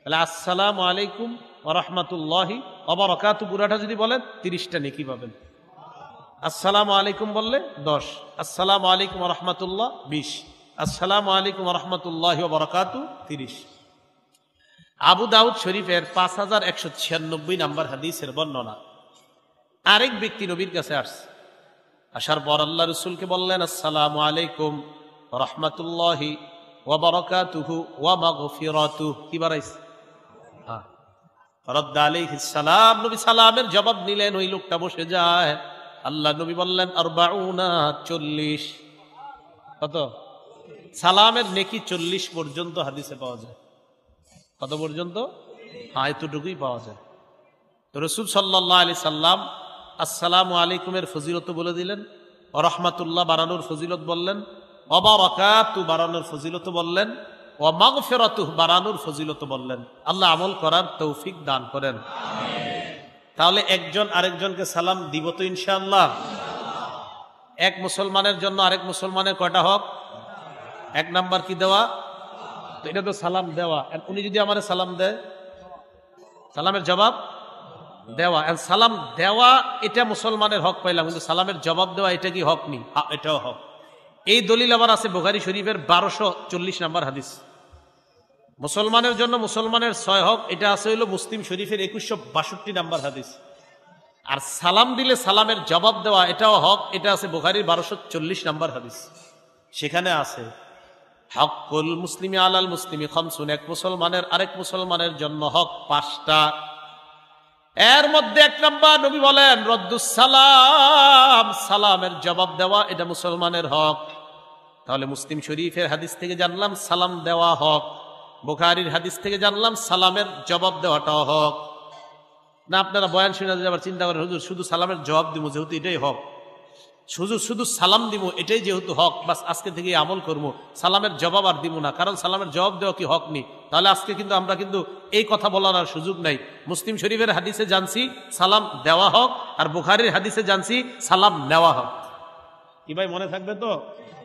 তাহলে আসসালামু আলাইকুম ওয়া রাহমাতুল্লাহি ওয়া বারাকাতুহু পুরাটা যদি বলেন 30টা নেকি পাবেন। আসসালামু আলাইকুম বললে 10, আসসালামু আলাইকুম ওয়া রাহমাতুল্লাহ 20, আসসালামু আলাইকুম ওয়া রাহমাতুল্লাহি ওয়া বারাকাতুহু 30। আবু দাউদ শরীফের 5196 নম্বর হাদিসের বর্ণনা। আরেক ব্যক্তি নবীর কাছে আসছে। আসার পর আল্লাহ রাসূলকে বললেন আসসালামু আলাইকুম ওয়া রাহমাতুল্লাহি ওয়া বারাকাতুহু ওয়া মাগফিরাতুহু। কি বাড়াইছে? হ্যাঁ। ফারাদ্দা আলাইহিস সালাম, নবী সালামের জবাব নিলেন। ওই লোকটা বসে যায়। আল্লাহ নবী বললেন 40। কত? সালামের নেকি 40 পর্যন্ত হাদিসে পাওয়া যায়। কত পর্যন্ত? হ্যাঁ, এতটুকুই পাওয়া যায়। তো রাসূল সাল্লাল্লাহু আলাইহি সাল্লাম আসসালামু আলাইকুমের ফজিলত বলে দিলেন, রহমাতুল্লাহ বাড়ানোর ফজিলত বললেন, ওয়াবারাকাতু বাড়ানোর ফজিলত বললেন, ওয়া মাগফিরাতুহু বাড়ানোর ফজিলত বললেন। আল্লাহ আমল করার তৌফিক দান করেন। তাহলে একজন আরেকজনকে সালাম দিব তো ইনশাআল্লাহ? এক মুসলমানের জন্য আরেক মুসলমানের কয়টা হক? এক নাম্বার কি দেওয়া? তো এটা তো সালাম দেওয়া। উনি যদি আমারে সালাম দেয়, সালামের জবাব দেওয়া। সালাম দেওয়া এটা মুসলমানের হক পাইলাম, কিন্তু সালামের জবাব দেওয়া এটা কি হক নি? এটাও হক। এই দলিল আবার আছে বুখারী শরীফের 1240 নম্বর হাদিস। মুসলমানের জন্য মুসলমানের 6 হক, এটা আছে হইল মুসলিম শরীফের 2162 নম্বর হাদিস। আর সালাম দিলে সালামের জবাব দেওয়া এটাও হক, এটা আছে বুখারীর 1240 নম্বর হাদিস। সেখানে আছে হকুল মুসলিমি আলাল মুসলিমি খামসুন, এক মুসলমানের আরেক মুসলমানের জন্য হক 5টা। এর মধ্যে 1 নাম্বার নবী বলেন রদ্দুস সালাম, সালামের জবাব দেওয়া এটা মুসলমানের হক। তাহলে মুসলিম শরীফের হাদিস থেকে জানলাম সালাম দেওয়া হক, বুখারীর হাদিস থেকে জানলাম সালামের জবাব দেওয়াটাও হক। না আপনারা বয়ান শুনে আবার চিন্তা করেন হুজুর শুধু সালামের জবাব দিব, যেহেতু এটাই হক, শুধু সালাম দিব এটাই যেহেতু হক, বাস আজকে থেকে আমল করবো, সালামের জবাব আর দিব না, কারণ সালামের জবাব দেওয়া কি হক নি? তাহলে আজকে কিন্তু আমরা কিন্তু এই কথা বলার আর সুযোগ নাই। মুসলিম শরীফের হাদিসে জানছি সালাম দেওয়া হক, আর বুখারীর হাদিসে জানছি সালাম নেওয়া হক। কি ভাই মনে থাকবে তো?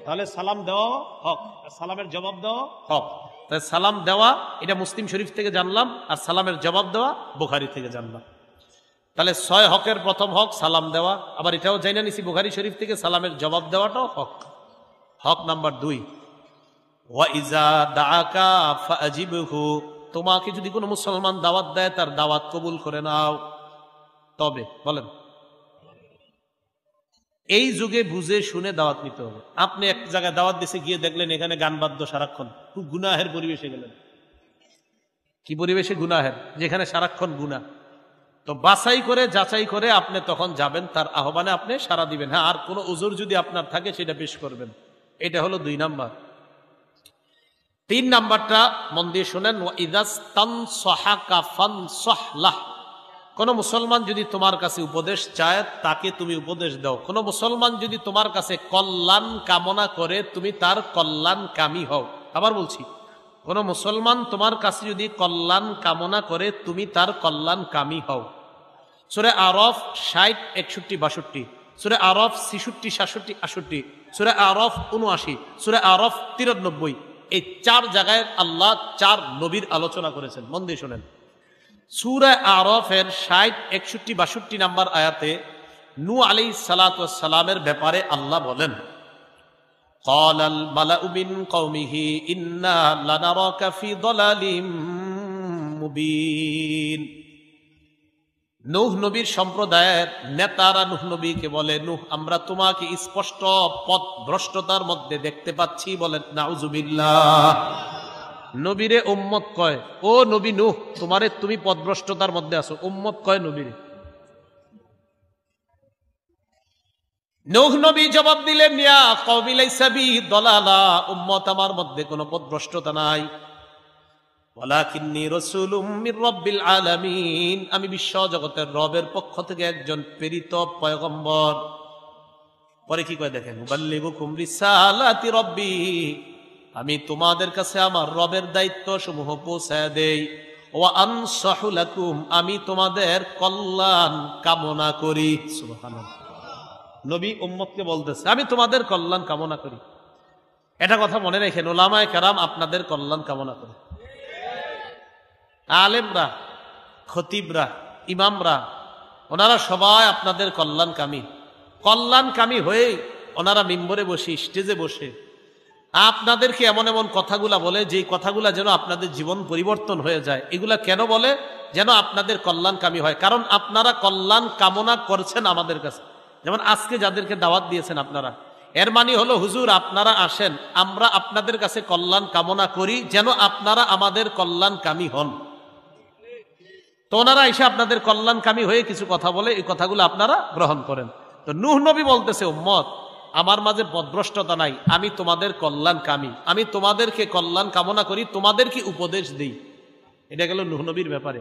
তাহলে সালাম দেওয়া হক আর সালামের জবাব দেওয়া হক। তাই সালাম দেওয়া এটা মুসলিম শরীফ থেকে জানলাম, আর সালামের জবাব দেওয়া বুখারী থেকে জানলাম। তাহলে 6 হকের প্রথম হক সালাম দেওয়া। আবার এটাও জানা নিছি বুখারী শরীফ থেকে সালামের জবাব দেওয়াটাও হক। হক নাম্বার 2, ওয়া ইজা দাআকা ফাআজিবহু, তোমাকে যদি কোনো মুসলমান দাওয়াত দেয় তার দাওয়াত কবুল করে নাও। তবে বলেন এই যুগে বুঝে শুনে দাওয়াত নিতে হবে। আপনি এক জায়গায় দাওয়াত দিতে গিয়ে দেখলেন এখানে গান বাদ্য সারাক্ষণ, খুব গুনাহের পরিবেশে গেলেন। কি পরিবেশে? গুনাহের, যেখানে সারাক্ষণ গুনাহ। তো বাছাই করে যাচাই করে আপনি তখন যাবেন, তার আহ্বানে আপনি সাড়া দিবেন। হ্যাঁ, আর কোনো উজুর যদি আপনার থাকে সেটা পেশ করবেন। এটা হলো 2 নাম্বার। 3 নাম্বারটা মন দিয়ে শুনেন, ওয়া ইযাস্তানসাহাকা ফানসাহলাহ, কোন মুসলমান যদি তোমার কাছে উপদেশ চায় তাকে তুমি উপদেশ দাও। কোন মুসলমান যদি তোমার কাছে কল্যাণ কামনা করে তুমি তার কল্যাণকামী হও। আবার বলছি, কোন মুসলমান তোমার কাছে যদি কল্যাণ কামনা করে তুমি তার কল্যাণকামী হও। সূরা আরাফ 60, 61, 62, সূরা আরাফ 66, 67, 68, সূরা আরাফ 79, সূরা আরাফ 93। এই 4 জায়গায় আল্লাহ 4 নবীর আলোচনা করেছেন। মন দিয়ে শুনেন। সূরা আরাফের 60, 61, 62 নাম্বার আয়াতে নূহ আলাইহিস সালাতু ওয়াস সালামের ব্যাপারে আল্লাহ বলেন, ক্বালাল মালাউ মিন কওমিহি ইন্না লানারাকা ফি দালালিম মুবিন। নূহ নবীর সম্প্রদায়ের নেতারা নূহ নবীকে বলে, নূহ আমরা তোমাকে স্পষ্ট পথভ্রষ্টতার মধ্যে দেখতে পাচ্ছি। বলেন নাউজুবিল্লাহ। নবীরে উম্মত কয়, ও নবী নূহ তুমি পথভ্রষ্টতার মধ্যে আছো। উম্মত কয় নবীরে। নূহ নবী জবাব দিলেন, ইয়া কওমি লাইসা বি দালালা, উম্মত আমার মধ্যে কোনো পথভ্রষ্টতা নাই। ওয়ালাকিন্নী রাসূলুম মির রাব্বিল আলামিন, আমি বিশ্ব জগতের রবের পক্ষ থেকে একজন প্রেরিত পয়গম্বর। পরে কি কয় দেখেন, মুবাল্লিগুকুম রিসালাতি রাব্বি, আমি তোমাদের কাছে আমার রবের দায়িত্ব সমূহ পৌঁছায় দেই। ওয়া আনসাহু লাকুম, আমি তোমাদের কল্যাণ কামনা করি। সুবহানাল্লাহ। নবী উম্মতকে বলতেছে আমি তোমাদের কল্যাণ কামনা করি। এটা কথা মনে রেখেন, উলামায়ে কেরাম আপনাদের কল্যাণ কামনা করে। আলেমরা, খতিবরা, ইমামরা, ওনারা সবাই আপনাদের কল্যাণকামী হয়ে ওনারা মিম্বরে বসে, স্টেজে বসে আপনাদেরকে এমন এমন কথাগুলা বলে যে কথাগুলা যেন আপনাদের জীবন পরিবর্তন হয়ে যায়। এগুলা কেন বলে? যেন আপনাদের কল্যাণকামী হয়। কারণ আপনারা কল্যাণ কামনা করছেন আমাদের কাছে। যেমন আজকে যাদেরকে দাওয়াত দিয়েছেন আপনারা, এর মানে হলো হুজুর আপনারা আসেন, আমরা আপনাদের কাছে কল্যাণ কামনা করি যেন আপনারা আমাদের কল্যাণকামী হন। তো ওনারা এসে আপনাদের কল্যাণকামী হয়ে কিছু কথা বলে, এই কথাগুলো আপনারা গ্রহণ করেন। তো নূহ নবী বলতেছে, উম্মত আমার মাঝে পথভ্রষ্টতা নাই, আমি তোমাদের কল্যাণকামী, আমি তোমাদেরকে কল্যাণ কামনা করি, তোমাদেরকে উপদেশ দিই। এটা গেল নূহ নবীর ব্যাপারে।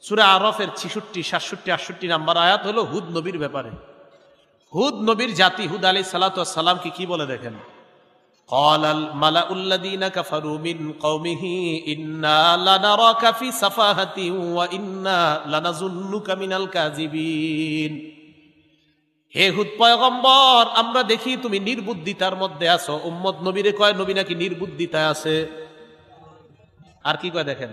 সূরা আরাফের 66, 67, 68 নাম্বার আয়াত হলো হুদ নবীর ব্যাপারে। হুদ নবীর জাতি হুদ আলাইহিস সালাতু ওয়াস সালাম কি বলে দেখেন। ক্বালাল মালাউল্লাযীনা কাফারু মিন কওমিহি ইন্না লানারাকা ফি সাফাহাতিন ওয়া ইন্না লানাযুন্নুকা মিনাল কাযিবিন। হে হুদ পয়গম্বর, আমরা দেখি তুমি নির্বুদ্ধিতার মধ্যে আছো। উম্মত নবীরে কয় নবী নাকি নির্বুদ্ধিতায় আছে। আর কি কয় দেখেন,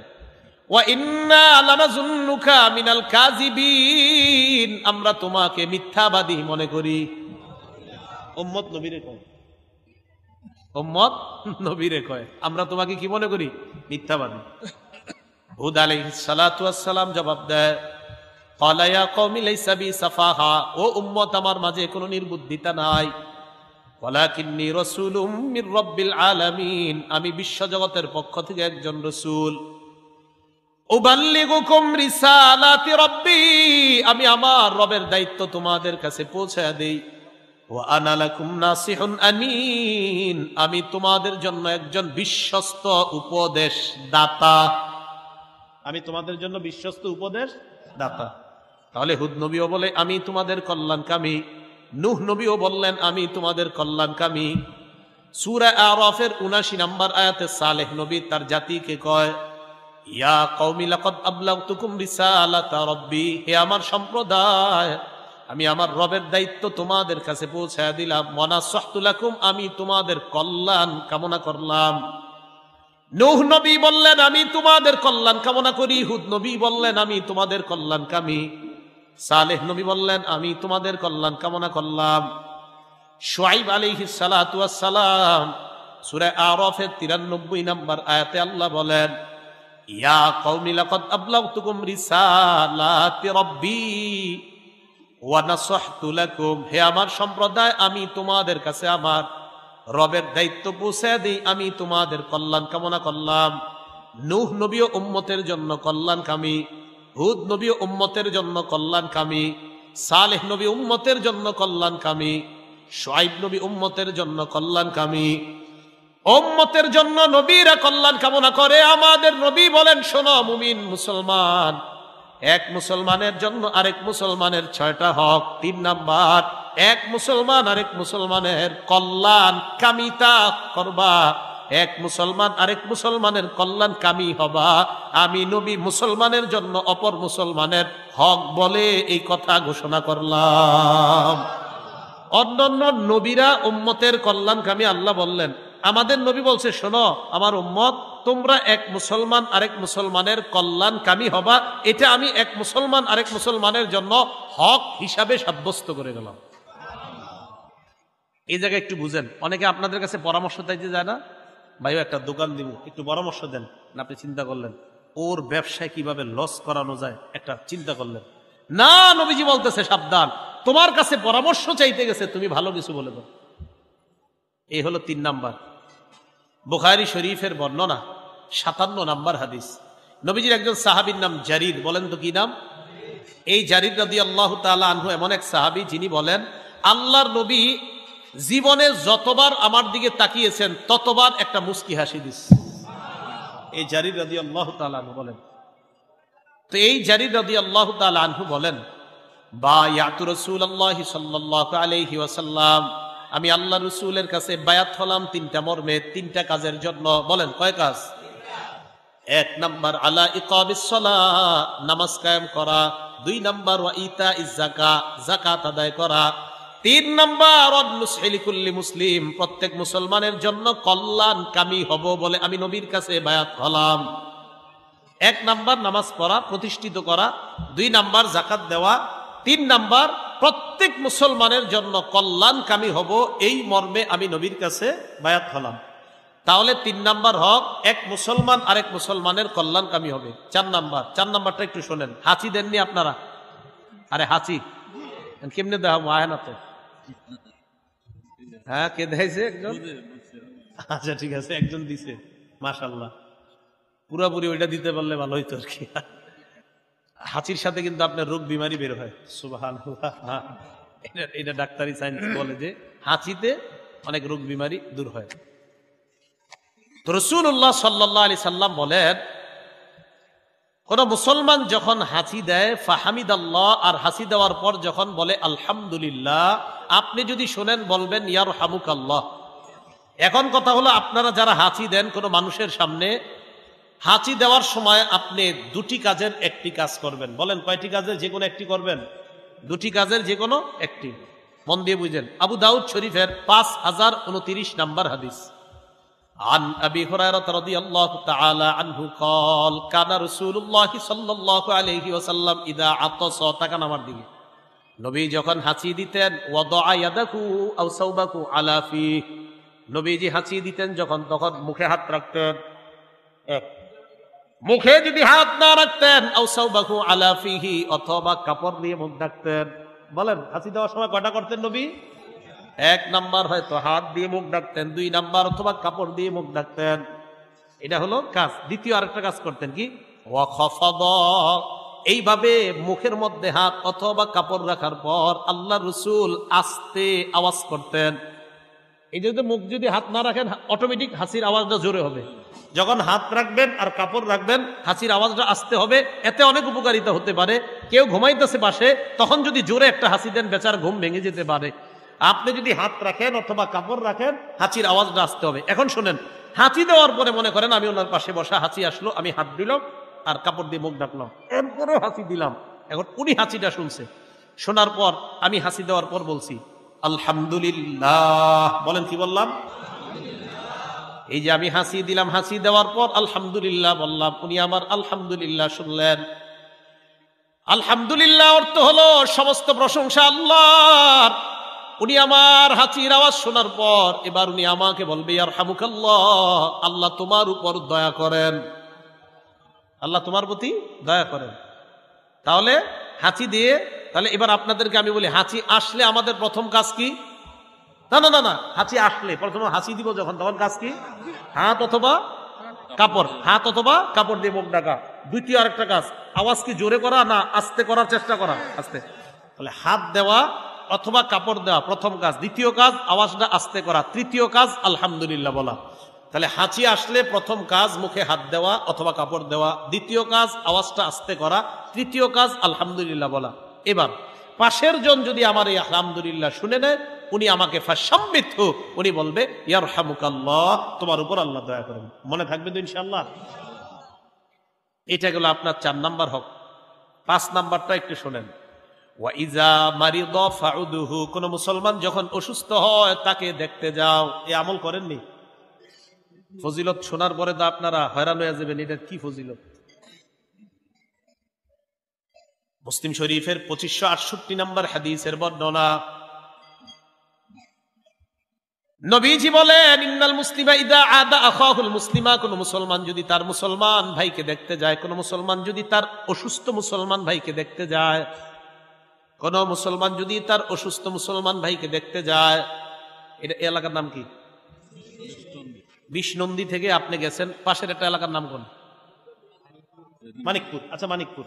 ওয়া ইন্না লানাযুন্নুকা মিনাল কাযিবিন, আমরা তোমাকে মিথ্যাবাদী মনে করি। উম্মত নবীরে কয়, উম্মত নবীরে কয় আমরা তোমাকে কি মনে করি? মিথ্যাবাদী। হুদ আলাইহিস সালাতু ওয়াস সালাম জবাব দেয়, ক্বালা ইয়া কওমি লাইসা বি সাফাহা, ও উম্মত আমার মাঝে কোনো নির্বুদ্ধিতা নাই। ওয়ালাকিন্নী রাসূলুম মির রাব্বিল আলামিন, আমি বিশ্বজগতের পক্ষ থেকে একজন রাসূল। উবাল্লিগুকুম রিসালাতি রাব্বি, আমি আমার রবের দায়িত্ব তোমাদের কাছে পৌঁছায় দেই। ওয়া আনা লাকুম নাসিহুন আমিন, আমি তোমাদের জন্য একজন বিশ্বস্ত উপদেশ দাতা। আমি তোমাদের জন্য বিশ্বস্ত উপদেশ দাতা। তাহলে হুদ নবীও বলে আমি তোমাদের কল্যাণকামী, নূহ নবীও বললেন আমি তোমাদের কল্যাণকামী। সূরা আরাফের ৭৯ নম্বর আয়াতে সালেহ নবী তার জাতিকে কয়, ইয়া কওমি লাকাদ আবলাগতুকুম রিসালাতা রাব্বি, হে আমার সম্প্রদায়, আমি আমার রবের দায়িত্ব তোমাদের কাছে পৌঁছায় দিলাম। ওয়ানাসহতু লাকুম, আমি তোমাদের কল্যাণ কামনা করলাম। নূহ নবী বললেন আমি তোমাদের কল্যাণ কামনা করি। হুদ নবী বললেন আমি তোমাদের কল্যাণকামী। সালেহ নবী বললেন আমি তোমাদের কল্যাণ কামনা করলাম। শুআইব আলাইহিস সালাতু ওয়াস সালাম সূরা আরাফের ৯৩ নম্বর আয়াতে আল্লাহ বলেন, ইয়া কওমি লাকাদ আবলাগতুকুম রিসালাতি রাব্বি ওয়া নাসহতু লাকুম, হে আমার সম্প্রদায়, আমি তোমাদের কাছে আমার রবের দায়িত্ব পৌঁছে দিই, আমি তোমাদের কল্যাণ কামনা করলাম। নূহ নবীও উম্মতের জন্য কল্যাণকামী, হুদ নবীও উম্মতের জন্য কল্যাণকামী, সালেহ নবী উম্মতের জন্য কল্যাণকামী, শুআইব নবী উম্মতের জন্য কল্যাণকামী। উম্মতের জন্য নবীরা কল্যাণ কামনা করে। আমাদের নবী বলেন, শোনো মুমিন মুসলমান, এক মুসলমানের জন্য আরেক মুসলমানের ৬টা হক। ৩ নাম্বার, এক মুসলমান আরেক মুসলমানের কল্যাণ কামিতা করবা, এক মুসলমান আরেক মুসলমানের কল্যাণ কামি হবা। আমি নবী মুসলমানের জন্য অপর মুসলমানের হক বলে এই কথা ঘোষণা করলাম। অন্যান্য নবীরা উম্মতের কল্যাণকামী আল্লাহ বললেন, আমাদের নবী বলছে শোনো আমার উম্মত, তোমরা এক মুসলমান আরেক মুসলমানের কল্যাণকামী হবা। এটা আমি এক মুসলমান আরেক মুসলমানের জন্য হক হিসাবে সাব্যস্ত করে গেলাম। এই জায়গায় একটু বুঝেন, অনেকে আপনাদের কাছে পরামর্শ চাইতে যায় না, ভাইও একটা দোকান দিব, একটু পরামর্শ দেন না। আপনি চিন্তা করলেন ওর ব্যবসায় কিভাবে লস করানো যায়, একটা চিন্তা করলেন না। নবীজি বলতেছে সাবধান, তোমার কাছে পরামর্শ চাইতে গেছে, তুমি ভালো কিছু বলে দাও। এই হলো ৩ নাম্বার, বুখারী শরীফের বর্ণনা ৫৭ নাম্বার হাদিস। নবীজির একজন সাহাবীর নাম জারির, বলেন তো কি নাম? এই জারির রাদিয়াল্লাহু তাআলা আনহু এমন এক সাহাবী যিনি বলেন, আল্লাহর নবী জীবনে যতবার আমার দিকে তাকিয়েছেন ততবার একটা মুস্কি হাসি দিচ্ছে। এই জারির রাদিয়াল্লাহু তাআলা আনহু বলেন। তো এই জারির রাদিয়াল্লাহু তাআলা আনহু বলেন, বায়াতু রাসূলুল্লাহি সাল্লাল্লাহু আলাইহি ওয়াসাল্লাম, আমি আল্লাহ রসুলের কাছে বায়াত হলাম ৩টা মর্মে, ৩টা কাজের জন্য। বলেন কয় কাজ? ১ নাম্বার আলা ইকামিস সালাহ, নামাজ কায়েম করা। ২ নাম্বার ওয়া ইতাইজ যাকাত, যাকাত আদায় করা। ৩ নাম্বার ওয়ানুসহি লিকুল্লি মুসলিম, প্রত্যেক মুসলমানের জন্য কল্যাণকামী হব বলে আমি নবীর কাছে বায়াত হলাম। ১ নাম্বার নামাজ পড়া, প্রতিষ্ঠিত করা। ২ নাম্বার যাকাত দেওয়া। ৩ নাম্বার প্রত্যেক মুসলমানের জন্য কল্যাণকামী হব, এই মর্মে আমি নবীর কাছে বায়াত হলাম। তাহলে ৩ নাম্বার হক, এক মুসলমান আরেক মুসলমানের কল্যাণকামী হবে। ৪ নাম্বারটা একটু শোনেন। হাঁচি দেননি আপনারা? আরে হাঁচি কেমনে দেওয়া মায়ানাতে? হ্যাঁ, কে দেয়ছে? একজন। আচ্ছা ঠিক আছে, একজন দিছে, মাশাআল্লাহ। পুরাপুরি ওইটা দিতে পারলে ভালো হইতো আর কি। হাঁচির সাথে কিন্তু আপনার রোগ বিমারি বের হয়। সুবহানাল্লাহ, এটা ডাক্তারি সায়েন্স বলে যে হাঁচিতে অনেক রোগ বিমারি দূর হয়। তো রাসূলুল্লাহ সাল্লাল্লাহু আলাইহি সাল্লাম বলেন, কোন মুসলমান যখন হাসি দেয় ফাহামিদাল্লাহ, আর হাসি দেওয়ার পর যখন বলে আলহামদুলিল্লাহ, আপনি যদি শোনেন বলবেন ইয়ারহামুকাল্লাহ। এখন কথা হলো, আপনারা যারা হাসি দেন কোনো মানুষের সামনে, হাঁচি দেওয়ার সময় আপনি দুটি কাজের একটি কাজ করবেন। বলেন কয়টি কাজের যে কোনো একটি করবেন? দুটি কাজের যে কোনো একটি। মন দিয়ে বুঝেন। আবু দাউদ শরীফের 5029 নম্বর হাদিস। عن أبي هريرة رضي الله تعالى عنه قال كان رسول الله صلى الله عليه وسلم إذا عطس তাকান আমার দিকে, নবী যখন হাঁচি দিতেন ওয়াদা ইয়াদাহু আও সাওবাহু আলা ফি, নবীজি হাঁচি দিতেন যখন তখন মুখে হাত রাখতেন। মুখে যদি হাত না রাখতেন আও সাওবাহু আলা ফিহি, অথবা কাপড় দিয়ে মুখ ঢাকতেন। বলেন হাঁচি দেওয়ার সময় কয়টা করতেন নবী? এক নাম্বার হয়তো হাত দিয়ে মুখ ঢাকতেন, দুই নাম্বার অথবা কাপড় দিয়ে মুখ ঢাকতেন। এটা হলো কাজ। দ্বিতীয় আরেকটা কাজ করতেন কি, ওয়াখাফাদা, এইভাবে মুখের মধ্যে হাত অথবা কাপড় রাখার পর আল্লাহ রসুল আস্তে আওয়াজ করতেন। এই যদি মুখ যদি হাত না রাখেন অটোমেটিক হাসির আওয়াজটা জোরে হবে। যখন হাত রাখবেন আর কাপড় রাখবেন হাসির আওয়াজটা আসতে হবে। এতে অনেক উপকারিতা হতে পারে। কেউ ঘুমাইতেছে পাশে, তখন যদি জোরে একটা হাসি দেন বেচার ঘুম ভেঙে যেতে পারে। আপনি যদি হাত রাখেন অথবা কাপড় রাখেন হাঁচির আওয়াজটা আসতে হবে। এখন শোনেন, হাঁচি দেওয়ার পরে মনে করেন আমি ওনার পাশে বসা, হাঁচি আসলো, আমি হাত দিলাম আর কাপড় দিয়ে মুখ ঢাকলাম, এরপরেও হাঁচি দিলাম। এখন উনি হাঁচিটা শুনছে, শোনার পর আমি হাঁচি দেওয়ার পর বলছি আলহামদুলিল্লাহ। বলেন কি বললাম? এই যে আমি হাঁচি দিলাম, হাঁচি দেওয়ার পর আলহামদুলিল্লাহ বললাম, উনি আমার আলহামদুলিল্লাহ শুনলেন। আলহামদুলিল্লাহ অর্থ হলো সমস্ত প্রশংসা আল্লাহর। উনি আমার হাঁচির আওয়াজ শোনার পর এবার উনি আমাকে বলবে ইয়ারহামুকাল্লাহ, আল্লাহ তোমার উপর দয়া করেন, আল্লাহ তোমার প্রতি দয়া করেন। তাহলে হাঁচি দিয়ে, তাহলে এবার আপনাদেরকে আমি বলি, হাঁচি আসলে আমাদের প্রথম কাজ কি? না না না না, হাঁচি আসলে প্রথমে হাঁচি দিব যখন, তখন কাজ কি? হাত অথবা কাপড়, হাত অথবা কাপড় দিয়ে মুখ ঢাকা। দ্বিতীয় আরেকটা কাজ, আওয়াজ কি জোরে করা না আস্তে করার চেষ্টা করা? আস্তে। তাহলে হাত দেওয়া অথবা কাপড় দেওয়া প্রথম কাজ, দ্বিতীয় কাজ আওয়াজটা আস্তে করা, তৃতীয় কাজ আলহামদুলিল্লাহ বলা। তাহলে হাঁচি আসলে প্রথম কাজ মুখে হাত দেওয়া অথবা কাপড় দেওয়া, দ্বিতীয় কাজ আওয়াজটা আস্তে করা, তৃতীয় কাজ আলহামদুলিল্লাহ বলা। এবার পাশের জন যদি আমার এই আলহামদুলিল্লাহ শুনে নেয়, উনি আমাকে ফাশাম্মিতহু, উনি বলবে ইয়ারহামুকাল্লাহ, তোমার উপর আল্লাহ দয়া করেন। মনে থাকবে তো ইনশাআল্লাহ? এটা গেল আপনার 4 নাম্বার হক। 5 নাম্বারটা একটু শোনেন। ওয়াইজা মারিদা ফাউদুহু, কোন মুসলমান যখন অসুস্থ হয় তাকে দেখতে যাও। এই আমল করেননি? ফজিলত শোনার পরে তো আপনারা হয়রান হয়ে যাবেন, এটা কি ফজিলত। মুসলিম শরীফের 2568 নম্বর হাদিসের বর্ণনা, নবীজি বলেন ইন্নাল মুসলিমা ইদা আদা আখাহুল মুসলিমা, কোন মুসলমান যদি তার মুসলমান ভাইকে দেখতে যায়, কোন মুসলমান যদি তার অসুস্থ মুসলমান ভাইকে দেখতে যায়, কোন মুসলমান যদি তার অসুস্থ মুসলমান ভাইকে দেখতে যায়, এটা এলাকার নাম কি? বিষ্ণন্দী থেকে আপনি গেছেন, পাশের একটা এলাকার নাম কোন? মানিকপুর। আচ্ছা, মানিকপুর।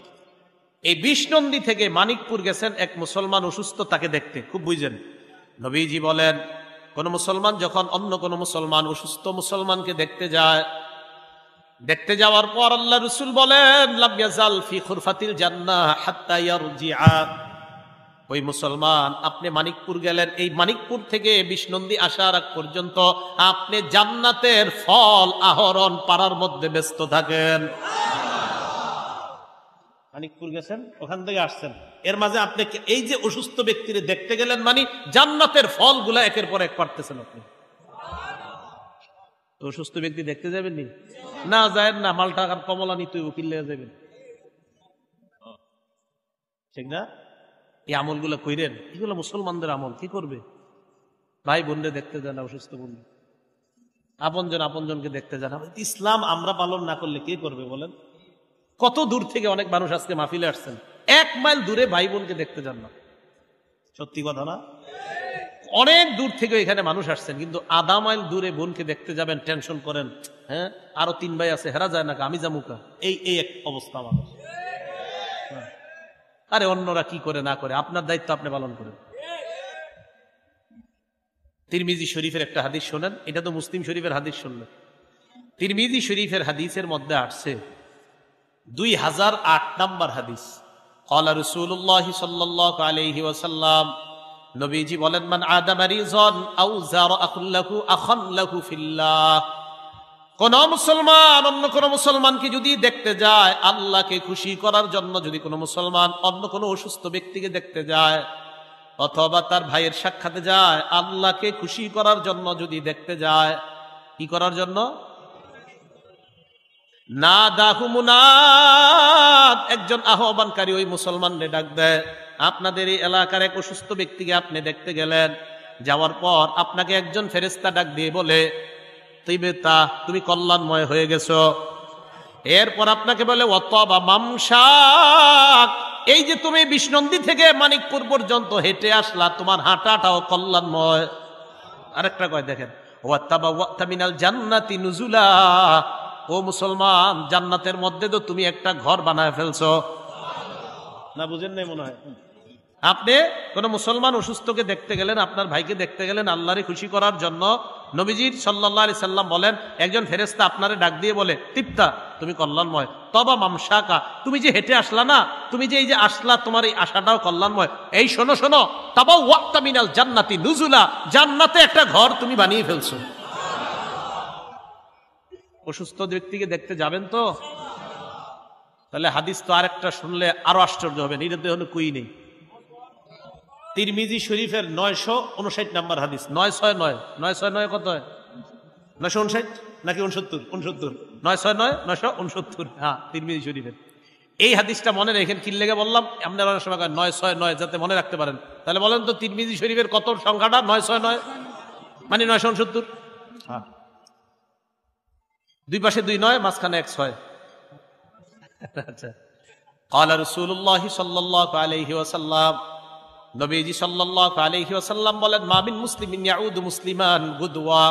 এই বিষ্ণন্দী থেকে মানিকপুর গেছেন এক মুসলমান অসুস্থ, তাকে দেখতে। খুব বুঝেন, নবীজি বলেন কোন মুসলমান যখন অন্য কোন মুসলমান অসুস্থ মুসলমানকে দেখতে যায়, দেখতে যাওয়ার পর আল্লাহ রাসূল বলেন লাম ইয়াজাল ফি খুরফাতিল জান্নাহ হাত্তা ইয়ারজিআ, ওই মুসলমান, আপনি মানিকপুর গেলেন, এই মানিকপুর থেকে বিষ্ণন্দী আসার আগ পর্যন্ত আপনি জান্নাতের ফল আহরণ পাড়ার মধ্যে ব্যস্ত থাকেন। মানিকপুর গেছেন, ওখান থেকে আসছেন, এর মাঝে আপনি এই যে অসুস্থ ব্যক্তিরে দেখতে গেলেন, মানে জান্নাতের ফলগুলা একের পর এক পারতেছেন আপনি। অসুস্থ ব্যক্তি দেখতে যাবেন নি? না যায় না, মালটা আর কমলা নিতে কিনলে যাবেন, ঠিক না? এই আমলগুলো কইরেন, এগুলো মুসলমানদের আমল। কি করবে? ভাই বোনরে দেখতে যান, অসুস্থ বোন, আপনজন আপনজনকে দেখতে যান। ইসলাম আমরা পালন না করলে কে করবে বলেন? কত দূর থেকে অনেক মানুষ আজকে মাহফিলে আসছেন, 1 মাইল দূরে ভাই বোনকে দেখতে যান না। সত্যি কথা না? অনেক দূর থেকে এখানে মানুষ আসছেন, কিন্তু আধা মাইল দূরে বোনকে দেখতে যাবেন, টেনশন করেন, হ্যাঁ আরো 3 ভাই আছে, হেরা যায় না, আমি যামুকা, এই এক অবস্থা মানুষ। আরে অন্যরা কি করে না করে, আপনার দায়িত্ব আপনি পালন করেন। তিরমিজি শরীফের একটা হাদিস শোনেন, এটা তো মুসলিম শরীফের হাদিস শুনলেন। তিরমিজি শরীফের হাদিসের মধ্যে আসছে 2008 নম্বর হাদিস। ক্বালা রাসূলুল্লাহ সাল্লাল্লাহু আলাইহি ওয়াসাল্লাম, নবীজি বলেন, মান আদা মারিজান আও যারা আখান লাহু ফিল্লাহ, কোন মুসলমান অন্য কোন মুসলমানকে যদি দেখতে যায়, আল্লাহকে খুশি করার জন্য যদি কোনো মুসলমান অন্য কোনো অসুস্থ ব্যক্তিকে দেখতে যায়, অথবা তার ভাইয়ের সাক্ষাতে যায়, আল্লাহকে খুশি করার জন্য যদি দেখতে যায়, কি করার জন্য? না দাহু মুনাদ, একজন আহ্বানকারী ওই মুসলমানকে ডাক দেয়। আপনাদের এই এলাকার এক অসুস্থ ব্যক্তিকে আপনি দেখতে গেলেন, যাওয়ার পর আপনাকে একজন ফেরেশতা ডাক দিয়ে বলে, তুমি কল্যাণময় হয়ে গেছো। এরপর আপনাকে বলে, ওয়াতাবা মামশাক, এই যে তুমি বিষ্ণন্দী থেকে মানিকপুর পর্যন্ত হেঁটে আসলা, তোমার হাঁটাটাও কল্যাণময়। আরেকটা কয় দেখেন, ওয়াতাবা ওয়াতা মিনাল জান্নাতি নুজুলা, ও মুসলমান, জান্নাতের মধ্যে তো তুমি একটা ঘর বানায় ফেলছো। না বুঝেন নাই মনে হয়। আপনি কোন মুসলমান অসুস্থকে দেখতে গেলেন, আপনার ভাইকে দেখতে গেলেন আল্লাহরে খুশি করার জন্য, নবীজি সাল্লাল্লাহু আলাইহি সাল্লাম বলেন, একজন ফেরেশতা আপনারে ডাক দিয়ে বলে, তিপ্তা, তুমি কল্যাণময়। তবা মামশাকা, তুমি যে হেঁটে আসলা না, তুমি যে এই যে আসলা, তোমার এই আশাটাও কল্যাণময়। এই শোনো শোনো, তাবা ওয়াক্তা মিনাল জান্নাতি নুজুলা, জান্নাতে একটা ঘর তুমি বানিয়ে ফেলছো। অসুস্থ ব্যক্তিকে দেখতে যাবেন তো? তাহলে হাদিস তো আরেকটা শুনলে আরো আশ্চর্য হবেন, এটা তো হলো কুই নেই। তিরমিজি শরীফের 959 নম্বর হাদিস। 969 কত হয়? 959 নাকি 69? 969 হ্যাঁ, তিরমিজি শরীফের এই হাদিসটা মনে রেখেন। কি লেগে বললাম? আপনারা অনেক সময় 969 যাতে মনে রাখতে পারেন। তাহলে বলেন তো তিরমিজি শরীফের কত সংখ্যাটা? 969 মানে 969। হ্যাঁ, দুই পাশে 2 9, মাঝখানে 1 6। আচ্ছা, ক্বালা রাসূলুল্লাহ সাল্লাল্লাহু আলাইহি ওয়াসাল্লাম, নবীজি সাল্লাল্লাহু আলাইহি ওয়াসাল্লাম বলেন, মা মিন মুসলিমিন ইয়াউদু মুসলিমান গুদওয়া,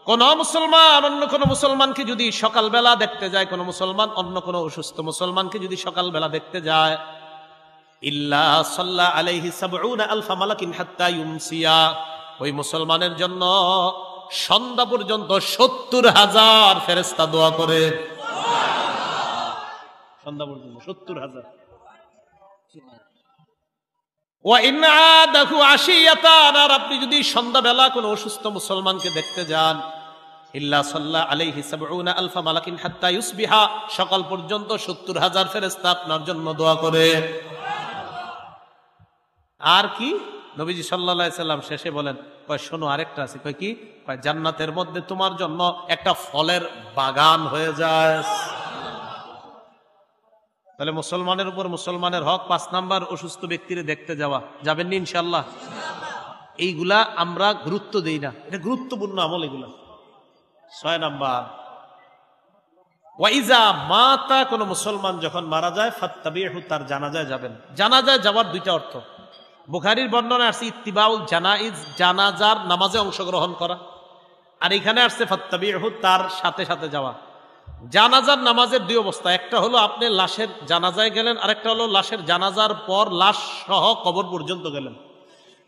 কোন মুসলমান অন্য কোন মুসলমানকে যদি সকালবেলা দেখতে যায়, কোন মুসলমান অন্য কোন অসুস্থ মুসলমানকে যদি সকালবেলা দেখতে যায়, ইল্লা সাল্লা আলাইহি ৭০ আলফা মালাকিন হাত্তা ইউমসিয়া, ওই মুসলমানের জন্য সন্ধ্যা পর্যন্ত ৭০,০০০ ফেরেশতা দোয়া করে। সন্ধ্যা পর্যন্ত ৭০,০০০। আর আপনি যদি সন্ধ্যাবেলা কোন অসুস্থ মুসলমানকে দেখতে যান, ইল্লা সাল্লা আলাইহি ৭০ আলফা মালাকিন হাত্তা ইউসবিহা, সকাল পর্যন্ত ৭০,০০০ ফেরেশতা আপনার জন্য দোয়া করে। আর কি? নবীজি সাল্লাল্লাহু আলাইহি সাল্লাম শেষে বলেন, কয় শোনো আরেকটা আছে। কয় কি? কয় জান্নাতের মধ্যে তোমার জন্য একটা ফলের বাগান হয়ে যায়। তাহলে মুসলমানের উপর মুসলমানের হক। 5 নাম্বার, অসুস্থ ব্যক্তিরে দেখতে যাওয়া। যাবেন নি ইনশাআল্লাহ? এইগুলা আমরা গুরুত্ব দেই না, এটা গুরুত্বপূর্ণ আমল এগুলা। 6 নাম্বার, ওয়াইজা মাতা, কোন মুসলমান যখন মারা যায়, ফাত্তাবিহু, তার জানাজায় যাবেন। জানাজায় যাওয়ার 2টা অর্থ। বুখারীর বর্ণনা আসছে ইত্তিবাউল জানাইজ, জানাজার নামাজে অংশগ্রহণ করা। আর এখানে আসছে ফাত্তাবিহু, তার সাথে সাথে যাওয়া। জানাজার নামাজের 2 অবস্থা। একটা হলো আপনি লাশের জানাজায় গেলেন, আরেকটা হলো লাশের জানাজার পর লাশ সহ কবর পর্যন্ত গেলেন।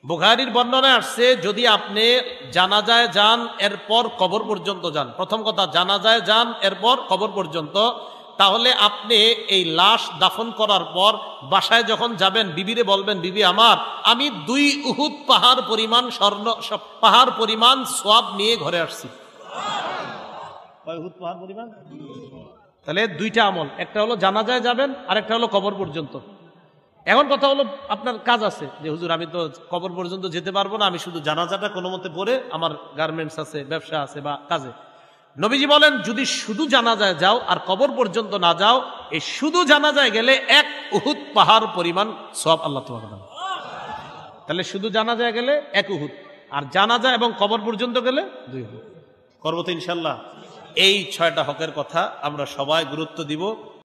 বুখারীর বর্ণনায় আসছে যদি আপনি জানাজায় যান এরপর কবর পর্যন্ত যান, প্রথম কথা জানাজায় যান এরপর কবর পর্যন্ত, তাহলে আপনি এই লাশ দাফন করার পর বাসায় যখন যাবেন, বিবিরে বলবেন, বিবি আমার, আমি 2 উহুদ পাহাড় পরিমাণ পাহাড় পরিমাণ সওয়াব নিয়ে ঘরে আসছি। তাহলে 2টা আমল, একটা হলো জানাজায় যাবেন, আরেকটা হলো কবর পর্যন্ত। এখন কথা হলো আপনার কাজ আছে যে হুজুর আমি তো কবর পর্যন্ত যেতে পারবো না, আমি শুধু জানাজাটা কোনো মতে পড়ে, আমার গার্মেন্টস আছে, ব্যবসা আছে বা কাজে। নবীজি বলেন যদি শুধু জানাজায় যাও আর কবর পর্যন্ত না যাও, এই শুধু জানাজায় গেলে 1 উহুদ পাহাড় পরিমাণ সওয়াব আল্লাহ তোমাকে দেন। তাহলে শুধু জানাজায় গেলে 1 উহুদ, আর জানাজা এবং কবর পর্যন্ত গেলে 2 উহুদ। করবো তো ইনশাল্লাহ। এই 6টা হকের কথা আমরা সবাই গুরুত্ব দিব।